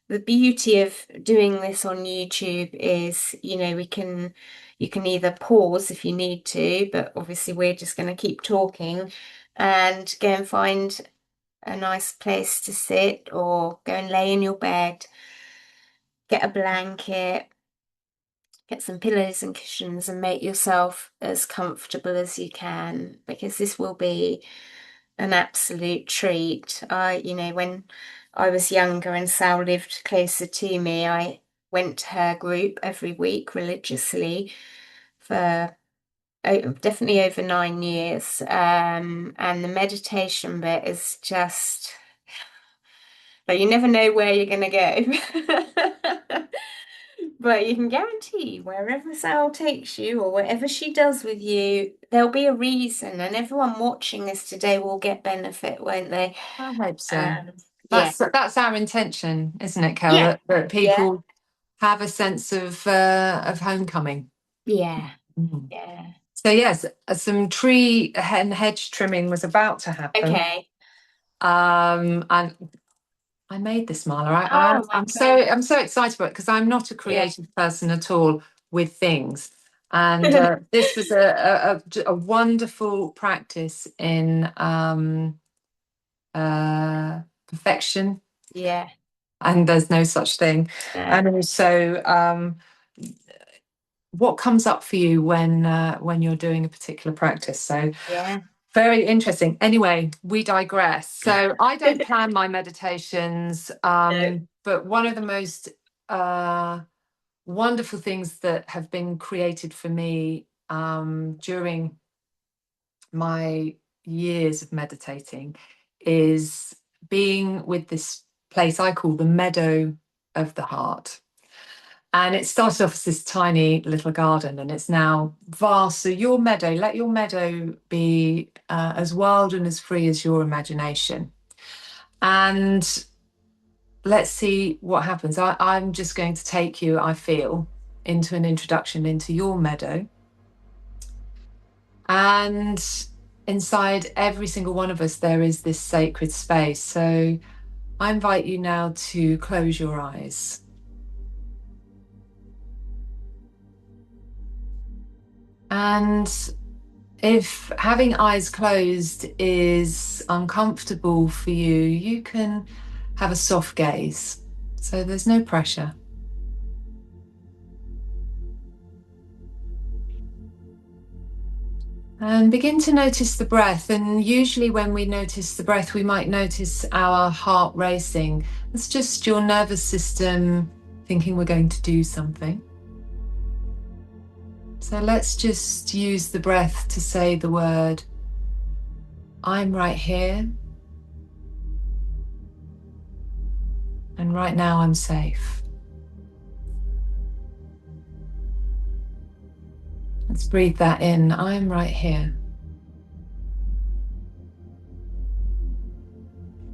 Speaker 2: The beauty of doing this on YouTube is, you know, you can either pause if you need to, but obviously we're just going to keep talking, and go and find a nice place to sit, or go and lay in your bed, get a blanket, get some pillows and cushions, and make yourself as comfortable as you can, because this will be an absolute treat. You know, when I was younger and Sal lived closer to me, I went to her group every week religiously for definitely over 9 years. And the meditation bit is just, but you never know where you're going to go. But you can guarantee wherever Sal takes you, or whatever she does with you, there'll be a reason, and everyone watching this today will get benefit, won't they?
Speaker 3: I hope so.
Speaker 2: Yeah.
Speaker 3: That's our intention, isn't it, Kel?
Speaker 2: Yeah.
Speaker 3: That people have a sense of homecoming.
Speaker 2: Yeah.
Speaker 3: Mm.
Speaker 2: Yeah.
Speaker 3: So yes, some tree and hedge trimming was about to happen.
Speaker 2: Okay.
Speaker 3: And I made this Marla. I'm so excited about it, because I'm not a creative person at all with things. And this was a wonderful practice in perfection.
Speaker 2: Yeah.
Speaker 3: And there's no such thing. And also, what comes up for you when you're doing a particular practice? So
Speaker 2: Yeah.
Speaker 3: very interesting. Anyway, we digress. So I don't plan my meditations, but one of the most wonderful things that have been created for me during my years of meditating is being with this place I call the meadow of the heart. And it started off as this tiny little garden, and it's now vast. So your meadow, let your meadow be as wild and as free as your imagination. And let's see what happens. I'm just going to take you, I feel, into an introduction into your meadow. And inside every single one of us, there is this sacred space. So I invite you now to close your eyes. And if having eyes closed is uncomfortable for you, you can have a soft gaze. So there's no pressure. And begin to notice the breath. And usually when we notice the breath, we might notice our heart racing. It's just your nervous system thinking we're going to do something. So let's just use the breath to say the word, I'm right here. And right now I'm safe. Let's breathe that in. I'm right here.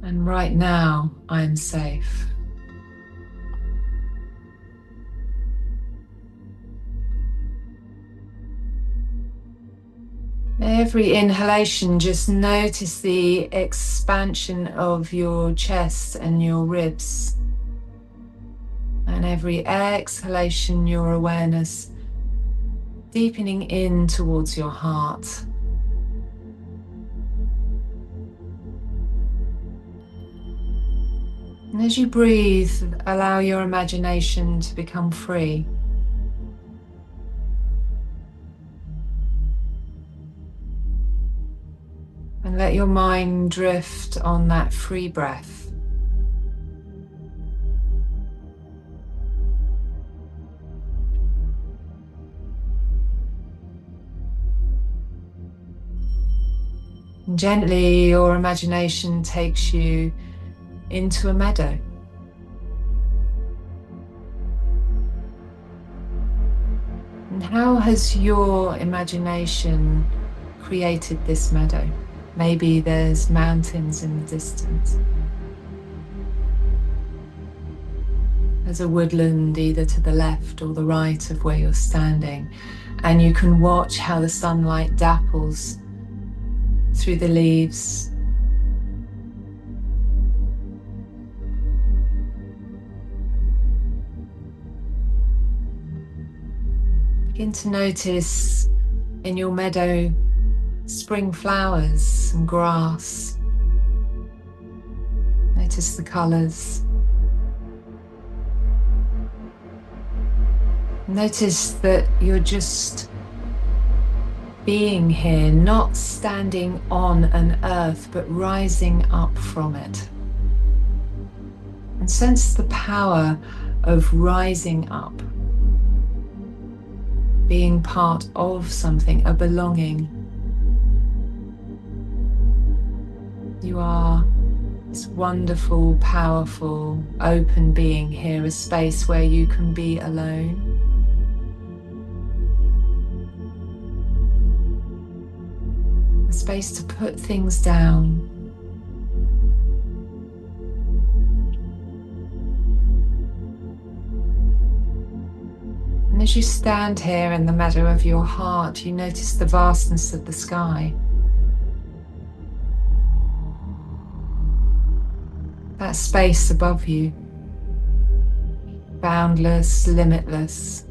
Speaker 3: And right now I'm safe. Every inhalation, just notice the expansion of your chest and your ribs. And every exhalation, your awareness deepening in towards your heart. And as you breathe, allow your imagination to become free. And let your mind drift on that free breath. And gently, your imagination takes you into a meadow. And How has your imagination created this meadow? Maybe there's mountains in the distance. There's a woodland either to the left or the right of where you're standing, and you can watch how the sunlight dapples through the leaves. Begin to notice in your meadow spring flowers and grass. Notice the colours. Notice that you're just being here, not standing on an earth, but rising up from it. And sense the power of rising up, being part of something, a belonging. You are this wonderful, powerful, open being here, a space where you can be alone. A space to put things down. And as you stand here in the meadow of your heart, you notice the vastness of the sky. That space above you, boundless, limitless.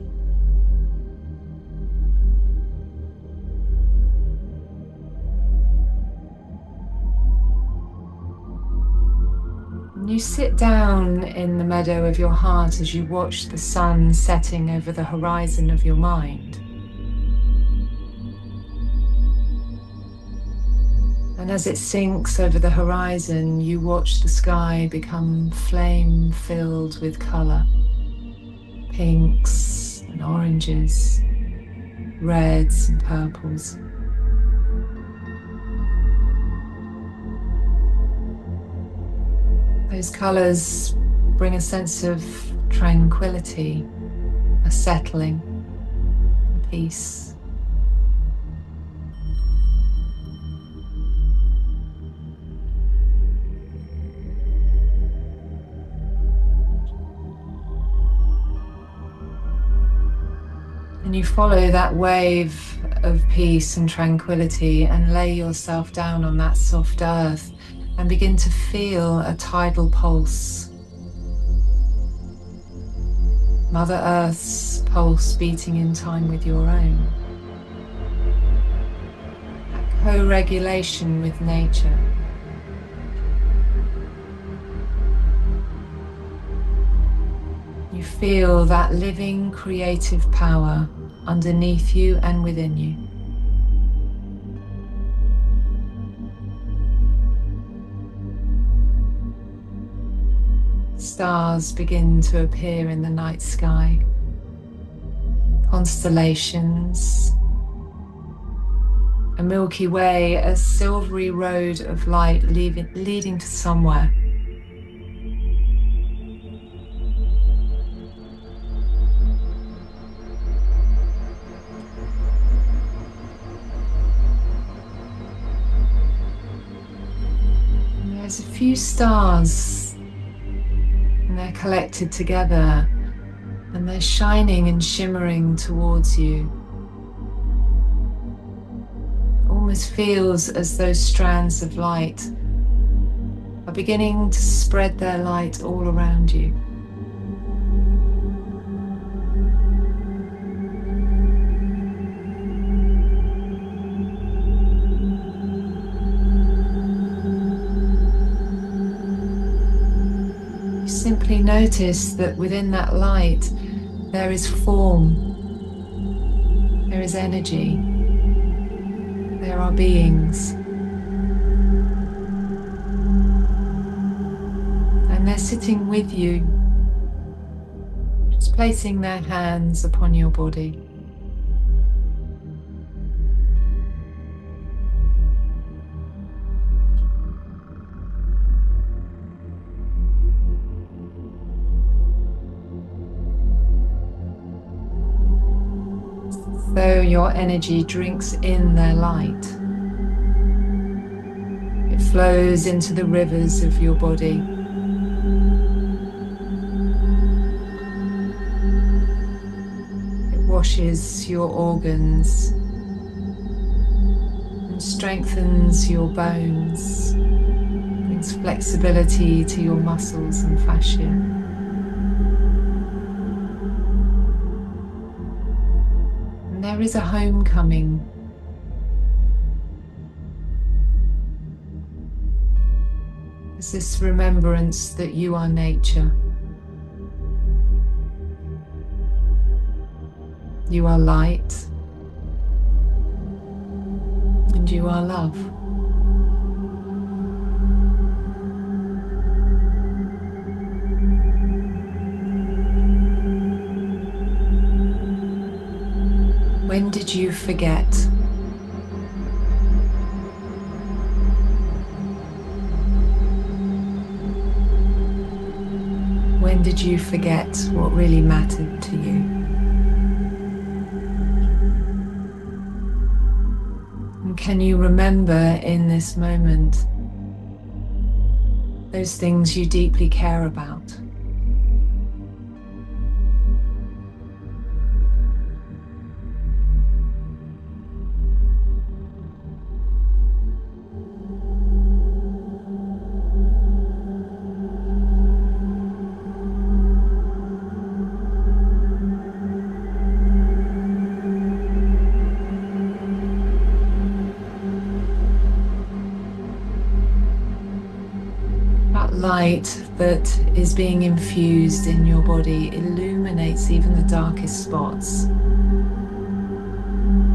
Speaker 3: And you sit down in the meadow of your heart as you watch the sun setting over the horizon of your mind. And as it sinks over the horizon, you watch the sky become flame-filled with colour. Pinks and oranges, reds and purples. Those colours bring a sense of tranquility, a settling, a peace. And you follow that wave of peace and tranquility and lay yourself down on that soft earth and begin to feel a tidal pulse. Mother Earth's pulse beating in time with your own. A co-regulation with nature. You feel that living creative power underneath you and within you. Stars begin to appear in the night sky. Constellations. A Milky Way, a silvery road of light leading to somewhere. And there's a few stars. And they're collected together and they're shining and shimmering towards you. Almost feels as those strands of light are beginning to spread their light all around you. Simply notice that within that light there is form, there is energy, there are beings, and they're sitting with you, just placing their hands upon your body. your energy drinks in their light. It flows into the rivers of your body. It washes your organs and strengthens your bones, brings flexibility to your muscles and fascia. There is a homecoming. There's this remembrance that you are nature. You are light. And you are love. When did you forget? When did you forget what really mattered to you? And can you remember in this moment those things you deeply care about? Light that is being infused in your body illuminates even the darkest spots.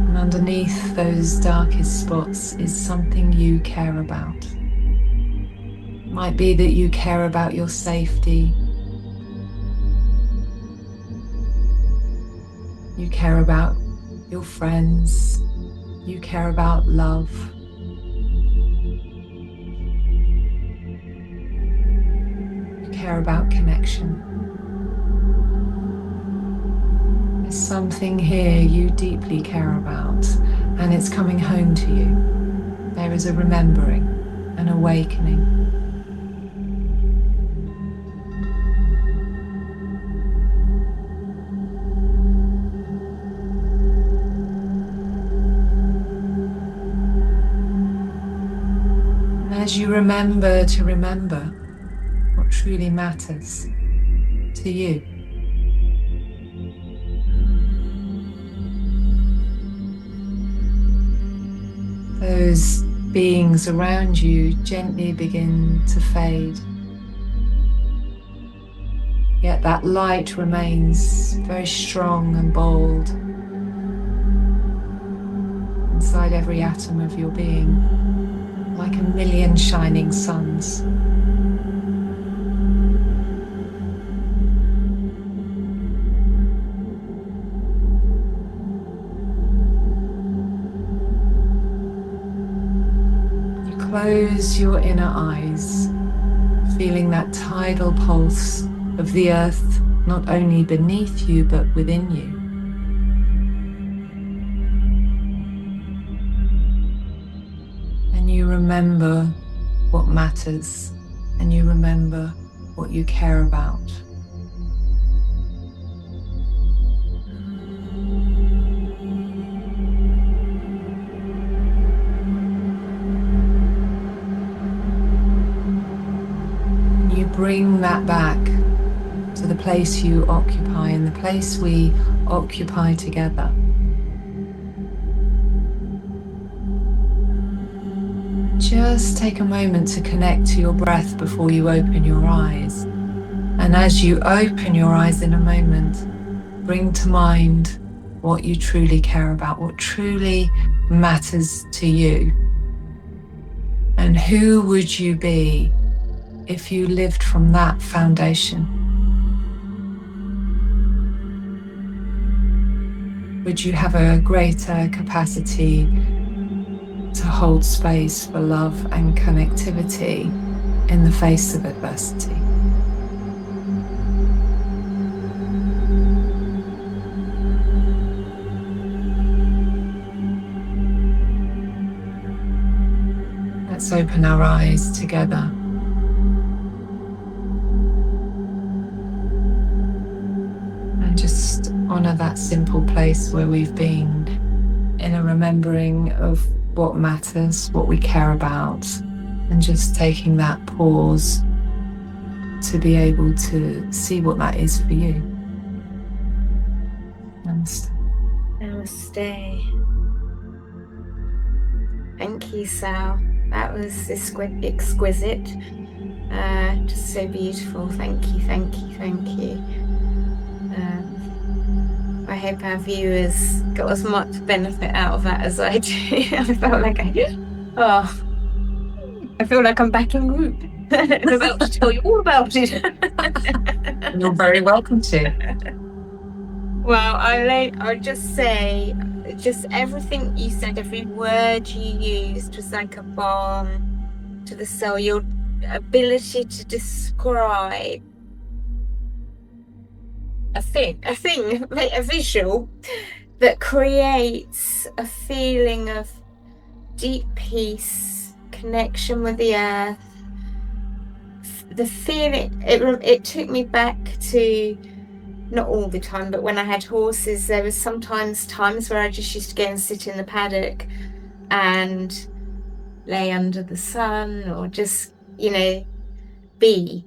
Speaker 3: And underneath those darkest spots is something you care about. It might be that you care about your safety. You care about your friends. You care about love. Care about connection. There's something here you deeply care about, and it's coming home to you. There is a remembering, an awakening. And as you remember to remember what truly matters to you. Those beings around you gently begin to fade. Yet that light remains very strong and bold inside every atom of your being, like a million shining suns. Close your inner eyes, feeling that tidal pulse of the earth not only beneath you but within you. And you remember what matters, and you remember what you care about. Bring that back to the place you occupy and the place we occupy together. Just take a moment to connect to your breath before you open your eyes. And as you open your eyes in a moment, bring to mind what you truly care about, what truly matters to you. And who would you be if you lived from that foundation? Would you have a greater capacity to hold space for love and connectivity in the face of adversity? let's open our eyes together. And just honour that simple place where we've been, in a remembering of what matters, what we care about, and just taking that pause to be able to see what that is for you. Namaste.
Speaker 2: Namaste. Thank you, Sal. That was exquisite. Just so beautiful. Thank you, thank you, thank you. I hope our viewers got as much benefit out of that as I do. I felt like I feel like I'm back in group. I'm about to tell you all about it.
Speaker 3: You're very welcome to.
Speaker 2: Well, I'll just say, just everything you said, every word you used was like a balm to the soul. Your ability to describe a visual that creates a feeling of deep peace, connection with the earth. The feeling, it took me back to, not all the time, but when I had horses, there was sometimes times where I just used to go and sit in the paddock and lay under the sun, or just, be.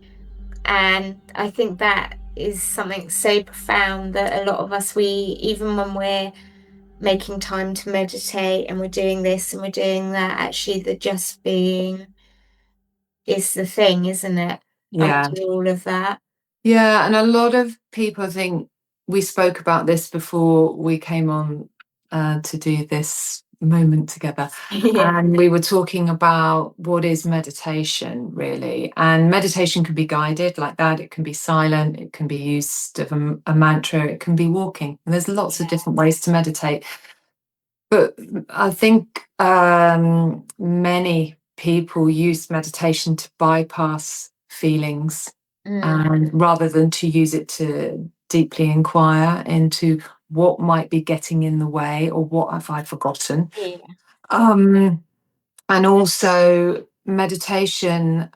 Speaker 2: And I think that is something so profound that a lot of us, even when we're making time to meditate and we're doing this and we're doing that, actually the just being is the thing, isn't it?
Speaker 3: Yeah.
Speaker 2: After all of that.
Speaker 3: Yeah, and a lot of people, I think we spoke about this before we came on to do this moment together.
Speaker 2: Yeah.
Speaker 3: And we were talking about what is meditation, really. And meditation can be guided like that. It can be silent. It can be used of a mantra. It can be walking. And there's lots of different ways to meditate. But I think many people use meditation to bypass feelings, and rather than to use it to deeply inquire into what might be getting in the way, or what have I forgotten.
Speaker 2: Yeah.
Speaker 3: And also meditation,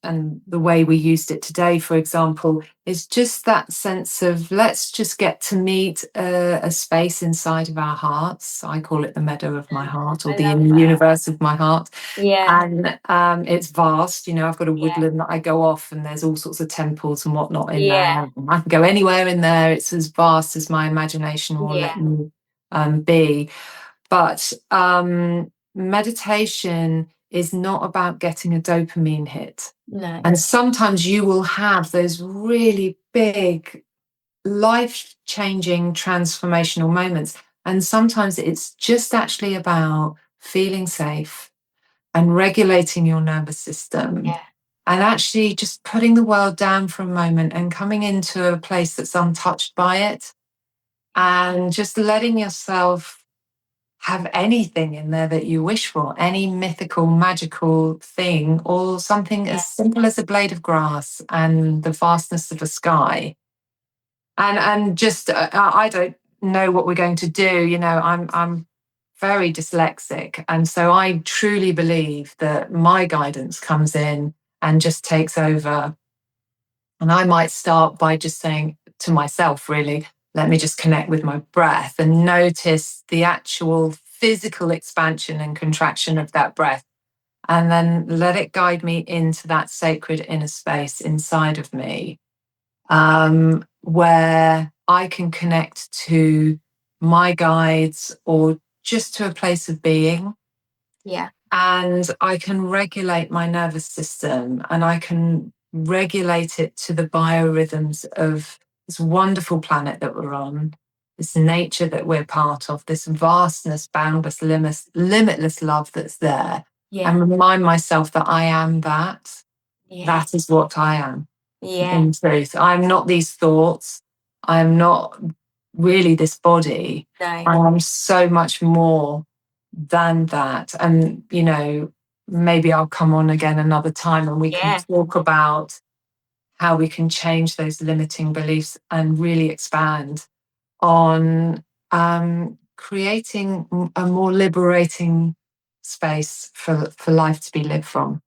Speaker 3: and the way we used it today, for example, is just that sense of, let's just get to meet a space inside of our hearts. I call it the meadow of my heart, or the inner universe of my heart.
Speaker 2: Yeah.
Speaker 3: And it's vast. I've got a woodland that I go off, and there's all sorts of temples and whatnot in there. I can go anywhere in there. It's as vast as my imagination will let me be. But meditation is not about getting a dopamine hit.
Speaker 2: No.
Speaker 3: And sometimes you will have those really big, life-changing, transformational moments. And sometimes it's just actually about feeling safe and regulating your nervous system.
Speaker 2: Yeah.
Speaker 3: And actually just putting the world down for a moment and coming into a place that's untouched by it. And just letting yourself have anything in there that you wish for, any mythical, magical thing, or something as simple as a blade of grass and the vastness of a sky. And just, I don't know what we're going to do. I'm very dyslexic. And so I truly believe that my guidance comes in and just takes over. And I might start by just saying to myself, really, let me just connect with my breath and notice the actual physical expansion and contraction of that breath. And then let it guide me into that sacred inner space inside of me, where I can connect to my guides, or just to a place of being.
Speaker 2: Yeah.
Speaker 3: And I can regulate my nervous system, and I can regulate it to the biorhythms of this wonderful planet that we're on, this nature that we're part of, this vastness, boundless, limitless love that's there. And remind myself that I am that. That is what I am. In truth, I'm not these thoughts. I'm not really this body.
Speaker 2: No.
Speaker 3: I am so much more than that. And maybe I'll come on again another time and we can talk about how we can change those limiting beliefs and really expand on creating a more liberating space for life to be lived from.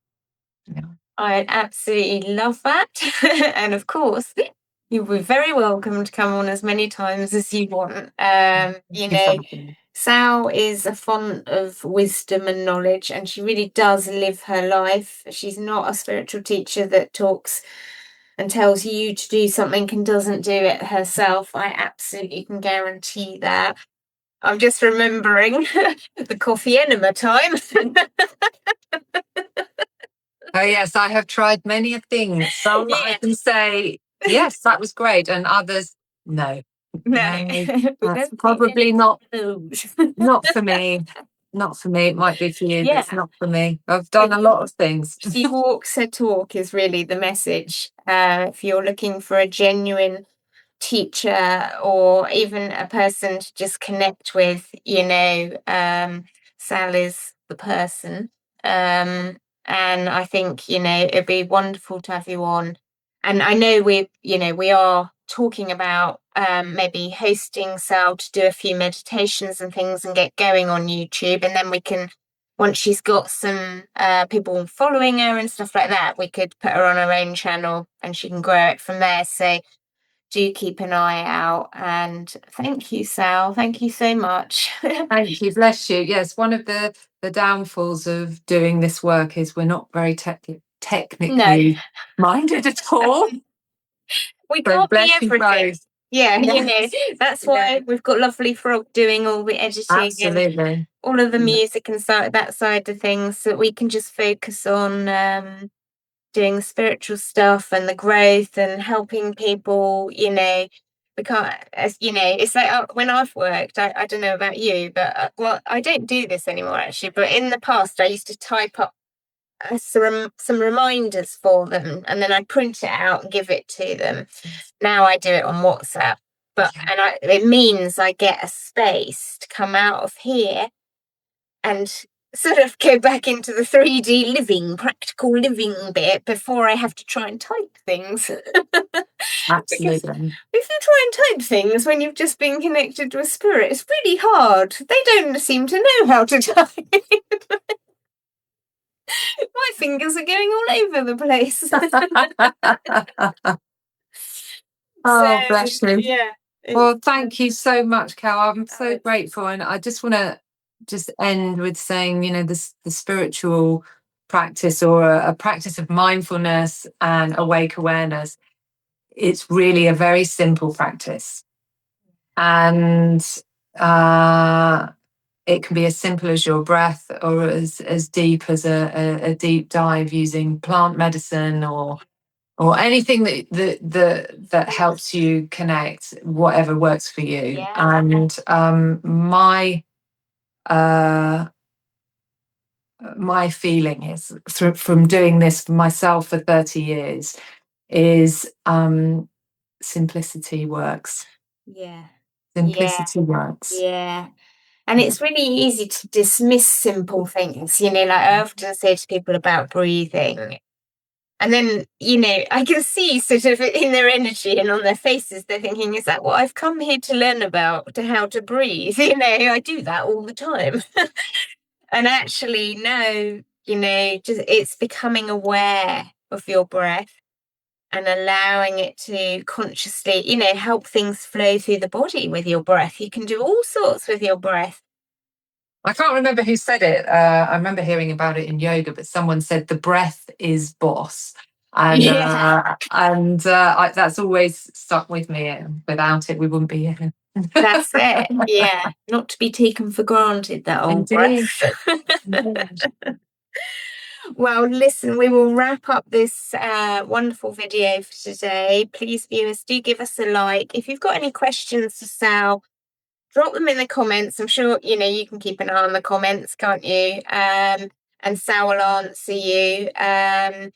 Speaker 3: Yeah.
Speaker 2: I absolutely love that. And of course, you'll be very welcome to come on as many times as you want. You know, Sal is a font of wisdom and knowledge, and she really does live her life. She's not a spiritual teacher that talks and tells you to do something and doesn't do it herself. I absolutely can guarantee that. I'm just remembering the coffee enema time.
Speaker 3: Oh yes, I have tried many a thing. Some I can say, yes, that was great, and others, no.
Speaker 2: No,
Speaker 3: That's probably not for me. Not for me. It might be for you, but it's not for me. I've done a lot of things.
Speaker 2: She walks her talk is really the message. If you're looking for a genuine teacher or even a person to just connect with, you know, Sal is the person. And I think, you know, it'd be wonderful to have you on. And I know we are talking about maybe hosting Sal to do a few meditations and things and get going on YouTube, and then we can, once she's got some people following her and stuff like that, we could put her on her own channel and she can grow it from there. So do keep an eye out. And thank you, Sal. Thank you so much.
Speaker 3: Thank you. Bless you. Yes, one of the downfalls of doing this work is we're not very technically minded at all.
Speaker 2: We can't be everything. Yeah, you know, that's why we've got Lovely Frog doing all the editing and all of the music and that side of things, so that we can just focus on doing the spiritual stuff and the growth and helping people, you know, because, as you know, it's like when I've worked, I don't know about you, but well, I don't do this anymore actually, but in the past I used to type up some reminders for them, and then I print it out and give it to them. Now I do it on WhatsApp, it means I get a space to come out of here and sort of go back into the 3D living, practical living bit before I have to try and type things.
Speaker 3: Absolutely.
Speaker 2: If you try and type things when you've just been connected with spirit, it's really hard. They don't seem to know how to type. My fingers are going all over the place.
Speaker 3: Oh, bless you.
Speaker 2: Yeah.
Speaker 3: Well, thank you so much, Cal. I'm so grateful, and I just want to end with saying, you know, the spiritual practice, or a practice of mindfulness and awake awareness, it's really a very simple practice, and it can be as simple as your breath, or as deep as a deep dive using plant medicine, or anything that helps you connect, whatever works for you.
Speaker 2: Yeah.
Speaker 3: And my feeling is, from doing this for myself for 30 years, is simplicity works.
Speaker 2: Yeah.
Speaker 3: Simplicity works.
Speaker 2: Yeah. And it's really easy to dismiss simple things, you know, like I often say to people about breathing. And then, you know, I can see sort of in their energy and on their faces, they're thinking, is that what I've come here to learn about, to how to breathe? You know, I do that all the time. And actually, no, you know, just it's becoming aware of your breath and allowing it to consciously, you know, help things flow through the body with your breath. You can do all sorts with your breath.
Speaker 3: I can't remember who said it. I remember hearing about it in yoga, but someone said the breath is boss. And that's always stuck with me. Without it, we wouldn't be here.
Speaker 2: That's it. Yeah. Not to be taken for granted, that old breath. Well, listen, we will wrap up this wonderful video for today. Please, viewers, do give us a like. If you've got any questions for Sal, drop them in the comments. I'm sure, you know, you can keep an eye on the comments, can't you? And Sal will answer you. And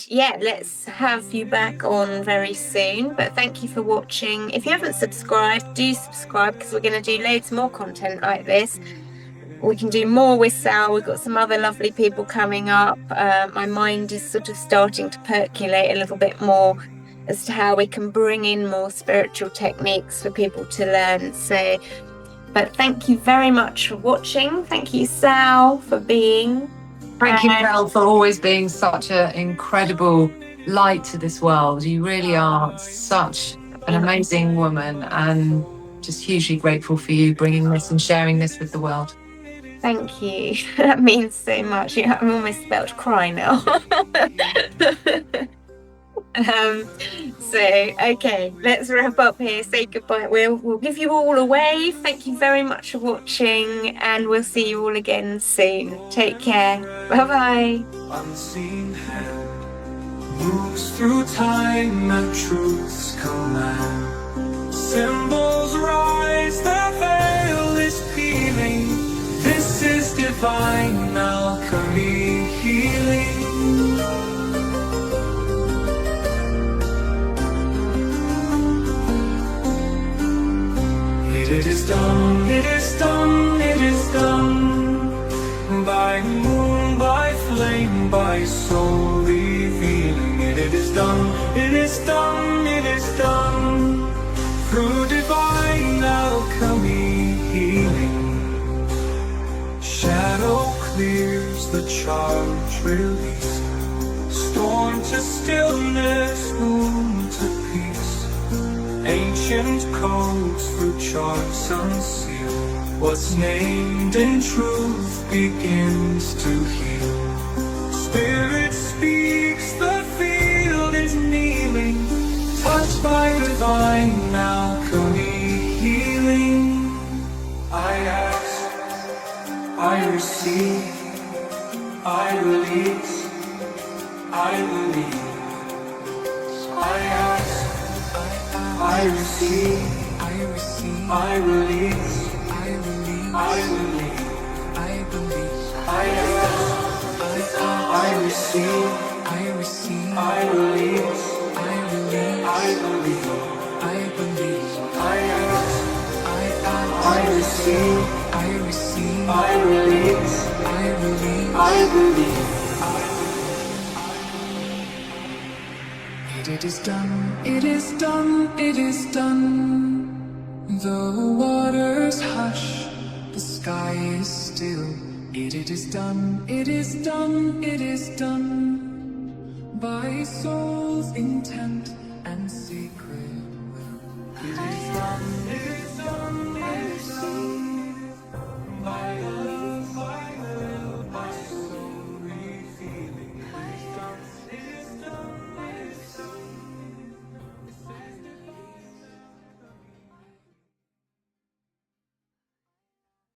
Speaker 2: yeah, let's have you back on very soon. But thank you for watching. If you haven't subscribed, do subscribe, because we're going to do loads more content like this. We can do more with Sal. We've got some other lovely people coming up. My mind is sort of starting to percolate a little bit more as to how we can bring in more spiritual techniques for people to learn. So But thank you very much for watching. Thank you, Sal, for being.
Speaker 3: Thank you, Mel, for always being such an incredible light to this world. You really are such an amazing woman, and just hugely grateful for you bringing this and sharing this with the world.
Speaker 2: Thank you. That means so much. I'm almost about to cry now. Okay, let's wrap up here. Say goodbye. We'll give you all a wave. Thank you very much for watching, and we'll see you all again soon. Take care. Bye-bye.
Speaker 1: Unseen hand moves through time at truth's command. Symbols rise, the veil is peeling. This is divine alchemy healing. It is done, it is done, it is done. By moon, by flame, by soul revealing it. It is done, it is done, it is done. Through divine alchemy healing. Shadow clears, the charge released. Storm to stillness, womb to peace. Ancient codes through charts unsealed. What's named in truth begins to heal. Spirit speaks, the field is kneeling. Touched by divine alchemy healing. I ask, I receive, I release, I believe. I ask, I receive, I release, I believe, I ask, I receive, I release, I believe, I ask, I receive, I release, I believe. It is done, it is done, it is done. The waters hush, the sky is still. It is done, it is done, it is done. By soul's intent and secret will. It is done, it is